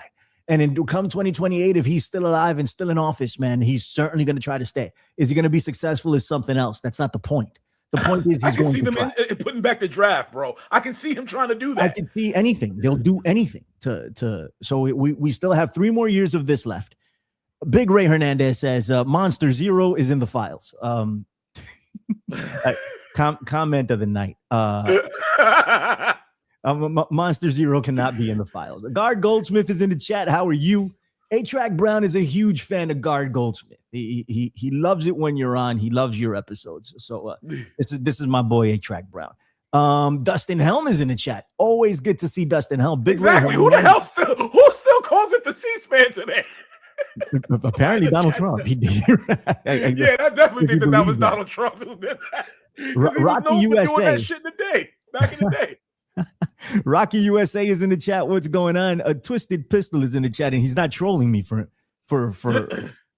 S1: And in come 2028, if he's still alive and still in office, man, he's certainly going to try to stay. Is he going to be successful is something else. That's not the point. The point is
S3: I can see them putting back the draft, bro. I can see him trying to do that.
S1: I can see anything. They'll do anything to. So we still have 3 more years of this left. Big Ray Hernandez says Monster Zero is in the files. Comment of the night. Monster Zero cannot be in the files. Guard Goldsmith is in the chat. How are you? A-Track Brown is a huge fan of Guard Goldsmith. He loves it when you're on. He loves your episodes. So this is my boy A-Track Brown. Dustin Helm is in the chat. Always good to see Dustin Helm. Big Ray,
S3: Exactly. Who the hell still calls it the C-SPAN today?
S1: apparently Donald Trump. He did.
S3: Yeah, I definitely think that was
S1: believe that.
S3: Donald Trump who did that. 'Cause he was
S1: Rocky
S3: known for doing
S1: USA.
S3: that shit in the day, back in the day.
S1: Rocky USA is in the chat. What's going on? A Twisted Pistol is in the chat, and he's not trolling me for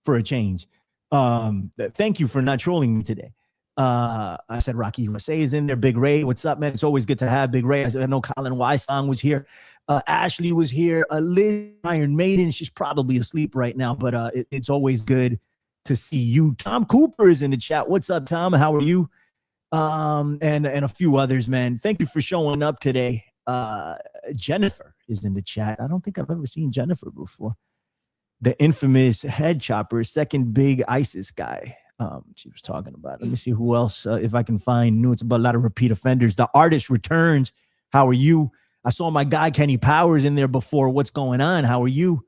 S1: a change. Thank you for not trolling me today. I said Rocky USA is in there. Big Ray, what's up, man? It's always good to have Big Ray. I know Colin Wysong was here. Ashley was here. Liz Iron Maiden, she's probably asleep right now, but it's always good to see you. Tom Cooper is in the chat. What's up, Tom? How are you? And a few others, man. Thank you for showing up today. Jennifer is in the chat. I don't think I've ever seen Jennifer before. The infamous head chopper, second big ISIS guy. She was talking about. Let me see who else, if I can find new. It's about a lot of repeat offenders. The artist returns. How are you? I saw my guy Kenny Powers in there before. What's going on? How are you?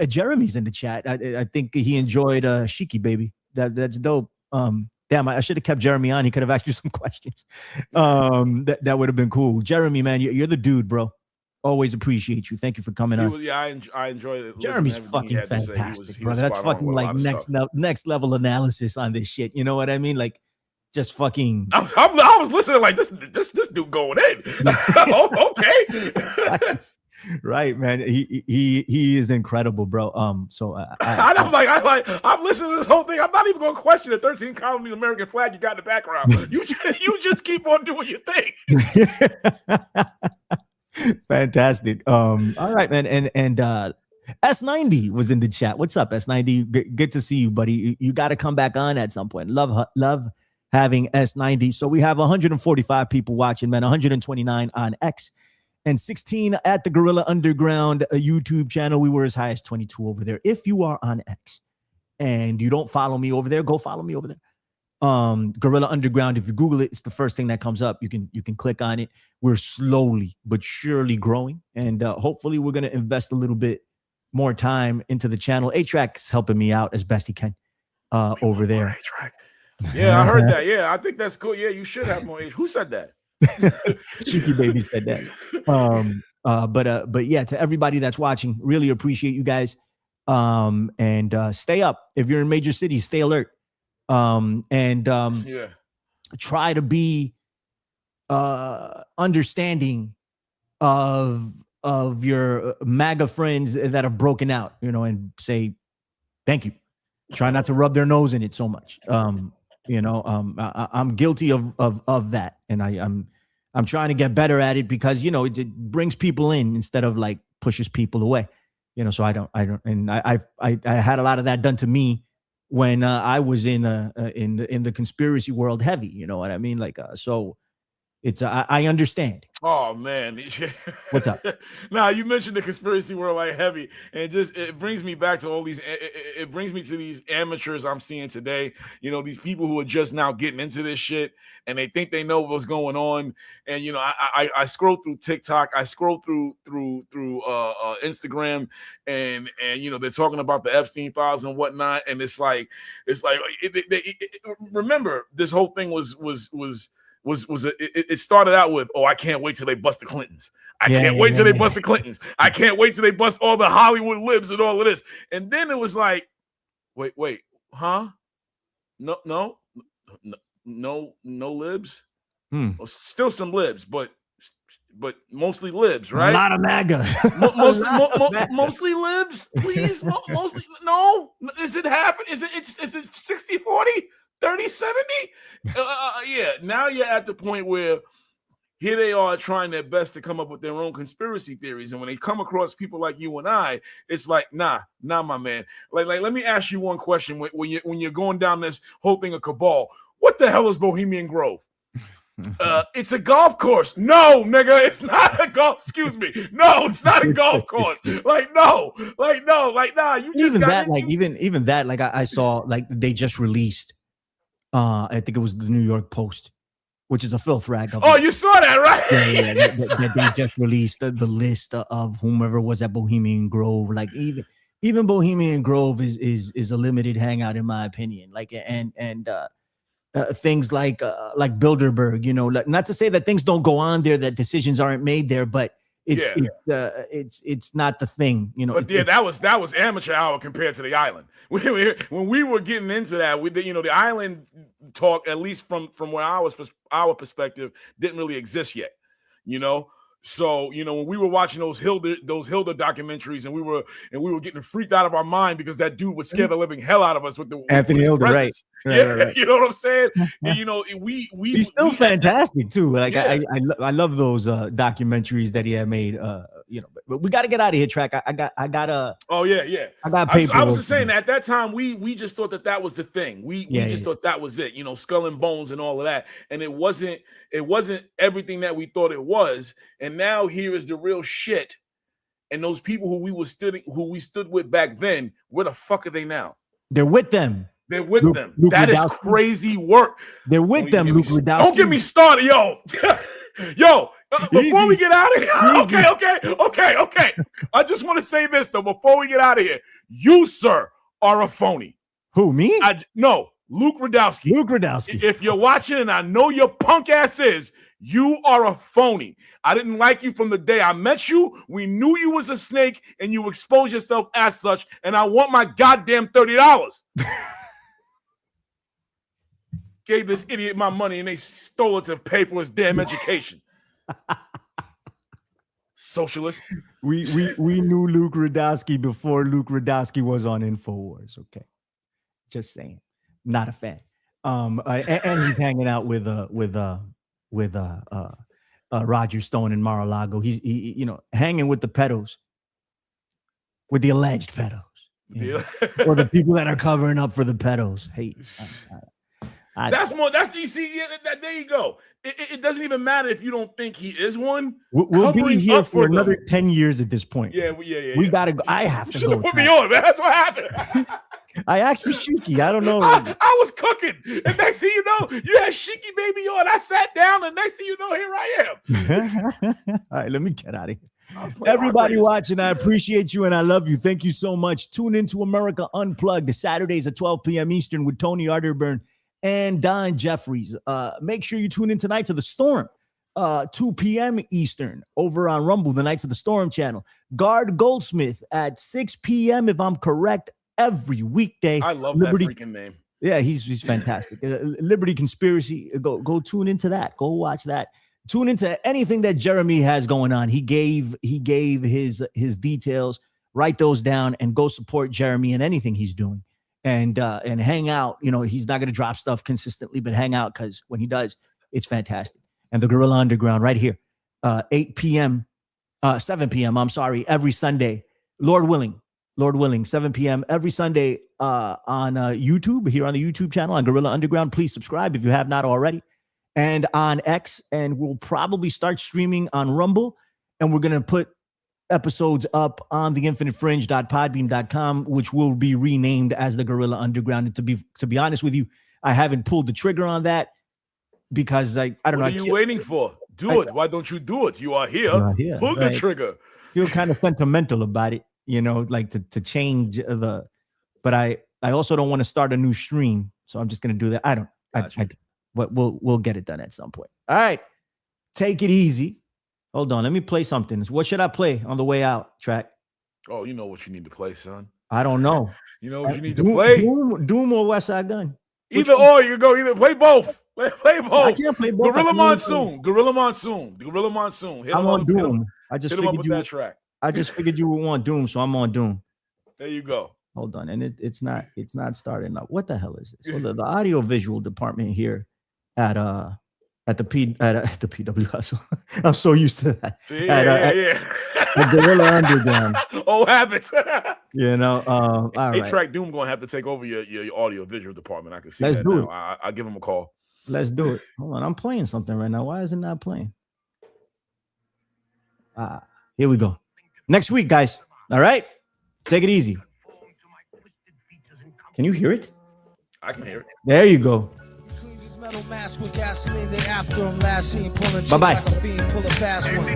S1: Jeremy's in the chat. I think he enjoyed Shiki Baby. That's dope. Damn, I should have kept Jeremy on. He could have asked you some questions. That would have been cool. Jeremy, man, you're the dude, bro. Always appreciate you. Thank you for coming on.
S3: I enjoyed it.
S1: Jeremy's fucking fantastic, brother. That's fucking like next level analysis on this shit. You know what I mean? Like, just fucking.
S3: I was listening like this dude going in. Oh, okay.
S1: Right, man. He is incredible, bro.
S3: I'm listening to this whole thing. I'm not even going to question the 13 colony American flag you got in the background. You just keep on doing your thing.
S1: Fantastic. All right, man. And S90 was in the chat. What's up, S90? Good to see you, buddy. You got to come back on at some point. Love having S90. So we have 145 people watching, man. 129 on X and 16 at the Gorilla Underground YouTube channel. We were as high as 22 over there. If you are on X and you don't follow me over there, go follow me over there. Gorilla Underground. If you Google it, it's the first thing that comes up. You can click on it. We're slowly but surely growing, and hopefully we're gonna invest a little bit more time into the channel. A-Track is helping me out as best he can over there.
S3: A-Track. Yeah, I heard that. Yeah, I think that's cool. Yeah, you should have more age. Who said that?
S1: Cheeky Baby said that. But yeah, to everybody that's watching, really appreciate you guys. And stay up. If you're in major cities, stay alert. Try to be understanding of your MAGA friends that have broken out, and say thank you. Try not to rub their nose in it so much. I'm guilty of that, and I'm trying to get better at it because it brings people in instead of like pushes people away. So I don't, and I had a lot of that done to me when I was in the conspiracy world heavy, you know what I mean? Like, so it's, I understand.
S3: Oh man.
S1: What's up?
S3: Now you mentioned the conspiracy world like heavy, and it brings me back to all these, it brings me to these amateurs I'm seeing today, these people who are just now getting into this shit and they think they know what's going on. And, I scroll through TikTok, I scroll through Instagram and they're talking about the Epstein files and whatnot. And it's like, remember this whole thing it started out with, I can't wait till they bust the Clintons. I can't wait till they bust the Clintons. I can't wait till they bust all the Hollywood libs and all of this. And then it was like, wait, huh? No libs. Well, still some libs, but mostly libs, right?
S1: A lot of MAGA.
S3: Mostly libs, please. Mostly no. Is it half? Is it 60-40? 30-70? Yeah. Now you're at the point where here they are trying their best to come up with their own conspiracy theories, and when they come across people like you and I, it's like, nah, my man. Like let me ask you one question. When you're going down this whole thing of cabal, what the hell is Bohemian Grove? It's a golf course. No, nigga, it's not a golf. Excuse me. No, it's not a golf course. No, nah. You just
S1: even that, even that, like I saw, like they just released. I think it was the New York Post, which is a filth rag.
S3: Oh, you saw that, right?
S1: Yeah. They just released the list of whomever was at Bohemian Grove. Like even Bohemian Grove is a limited hangout in my opinion. Like and things like Bilderberg, not to say that things don't go on there, that decisions aren't made there, but it's not the thing,
S3: But that was amateur hour compared to the island. When we were getting into that, the island talk, at least from where our perspective, didn't really exist yet. So when we were watching those Hilda documentaries, and we were getting freaked out of our mind because that dude would scare the living hell out of us with the
S1: Anthony Hilda, right?
S3: Right. You know what I'm saying? He's
S1: still fantastic too. Like I love those documentaries that he had made. But we got to get out of here, Track. I got.
S3: Oh yeah.
S1: I got paper.
S3: I was just saying that at that time we just thought that was the thing. We just thought that was it. Skull and bones and all of that, and it wasn't everything that we thought it was. And now here is the real shit. And those people who we stood with back then, where the fuck are they now?
S1: They're with them.
S3: They're with them. That is crazy work.
S1: They're with them, Luke Rudkowski.
S3: Don't get me started, yo. Before we get out of here, okay. I just want to say this though. Before we get out of here, you, sir, are a phony.
S1: Who, me?
S3: No, Luke Rudkowski.
S1: Luke Rudkowski.
S3: If you're watching, and I know your punk ass is, you are a phony. I didn't like you from the day I met you. We knew you was a snake, and you exposed yourself as such. And I want my goddamn $30. Gave this idiot my money, and they stole it to pay for his damn education. Socialist.
S1: We knew Luke Rudkowski before Luke Rudkowski was on InfoWars. Okay, just saying. Not a fan. And he's hanging out with Roger Stone and Mar-a-Lago. He's hanging with the pedos, with the alleged pedos, or the people that are covering up for the pedos. Hey.
S3: You see, there you go. It doesn't even matter if you don't think he is one.
S1: We'll be here for another 10 years at this point.
S3: Yeah.
S1: We gotta go. I have to go.
S3: Put me on, man. That's what happened.
S1: I asked for Shiki. I don't know.
S3: I was cooking, and next thing you know, you had Shiki baby on. I sat down, and next thing you know, here I am.
S1: All right, let me get out of here. Everybody watching, I appreciate you and I love you. Thank you so much. Tune into America Unplugged Saturdays at 12 p.m. Eastern with Tony Arterburn and Don Jeffries. Make sure you tune in tonight to The Storm, 2 p.m. Eastern, over on Rumble, the Knights of the Storm channel. Guard Goldsmith at 6 p.m., if I'm correct, every weekday.
S3: I love that freaking name.
S1: Yeah, he's fantastic. Liberty Conspiracy. Go tune into that. Go watch that. Tune into anything that Jeremy has going on. He gave his details. Write those down and go support Jeremy in anything he's doing. And hang out. He's not going to drop stuff consistently, but hang out, because when he does, it's fantastic. And the Guerrilla Underground right here, 7 p.m. Every Sunday, Lord willing, 7 p.m. every Sunday on YouTube, here on the YouTube channel on Guerrilla Underground. Please subscribe if you have not already. And on X, and we'll probably start streaming on Rumble, and we're going to put episodes up on the infinitefringe.podbeam.com, which will be renamed as the Guerrilla Underground. And to be honest with you, I haven't pulled the trigger on that because I don't know.
S3: What are you waiting for? Do it. Why don't you do it? You are here. Pull the trigger.
S1: Feel kind of sentimental about it, like to change but I also don't want to start a new stream. So I'm just going to do that. We'll get it done at some point. All right. Take it easy. Hold on. Let me play something. What should I play on the way out, Track?
S3: Oh, you know what you need to play, son.
S1: I don't know.
S3: You know what you need to play?
S1: Doom or West Side Gun?
S3: Either or. You go either. Play both. Play both.
S1: I can't play both.
S3: Gorilla Monsoon. Hit
S1: I'm on Doom.
S3: Hit him up with that track.
S1: I just figured you would want Doom, so I'm on Doom.
S3: There you go.
S1: Hold on. And it's not starting up. What the hell is this? Well, the audio visual department here at the PWS. I'm so used to that. At Guerrilla Underground.
S3: Oh, habits.
S1: All right.
S3: Track Doom gonna have to take over your audio visual department. I can see
S1: Let's
S3: that
S1: do
S3: now.
S1: it.
S3: I'll give him a call.
S1: Let's do it. Hold on. I'm playing something right now. Why is it not playing? Here we go. Next week, guys. All right. Take it easy. Can you hear it?
S3: I can hear it.
S1: There you go.
S4: Metal mask with gasoline, they after him last seen pulling
S1: bye-bye.
S4: like a fiend, pull a fast one.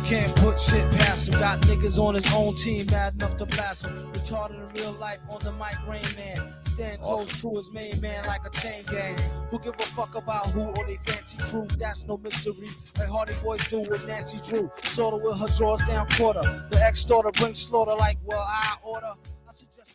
S4: can't put shit past him. Got niggas on his own team mad enough to blast him. Retarded in real life on the mic, Rain Man. Stand close to his main man like a chain gang. Who give a fuck about who or they fancy crew? That's no mystery. Like Hardy Boys do with Nancy Drew. Sorta with her drawers down quarter. The ex-daughter brings slaughter like, well, I order. I suggest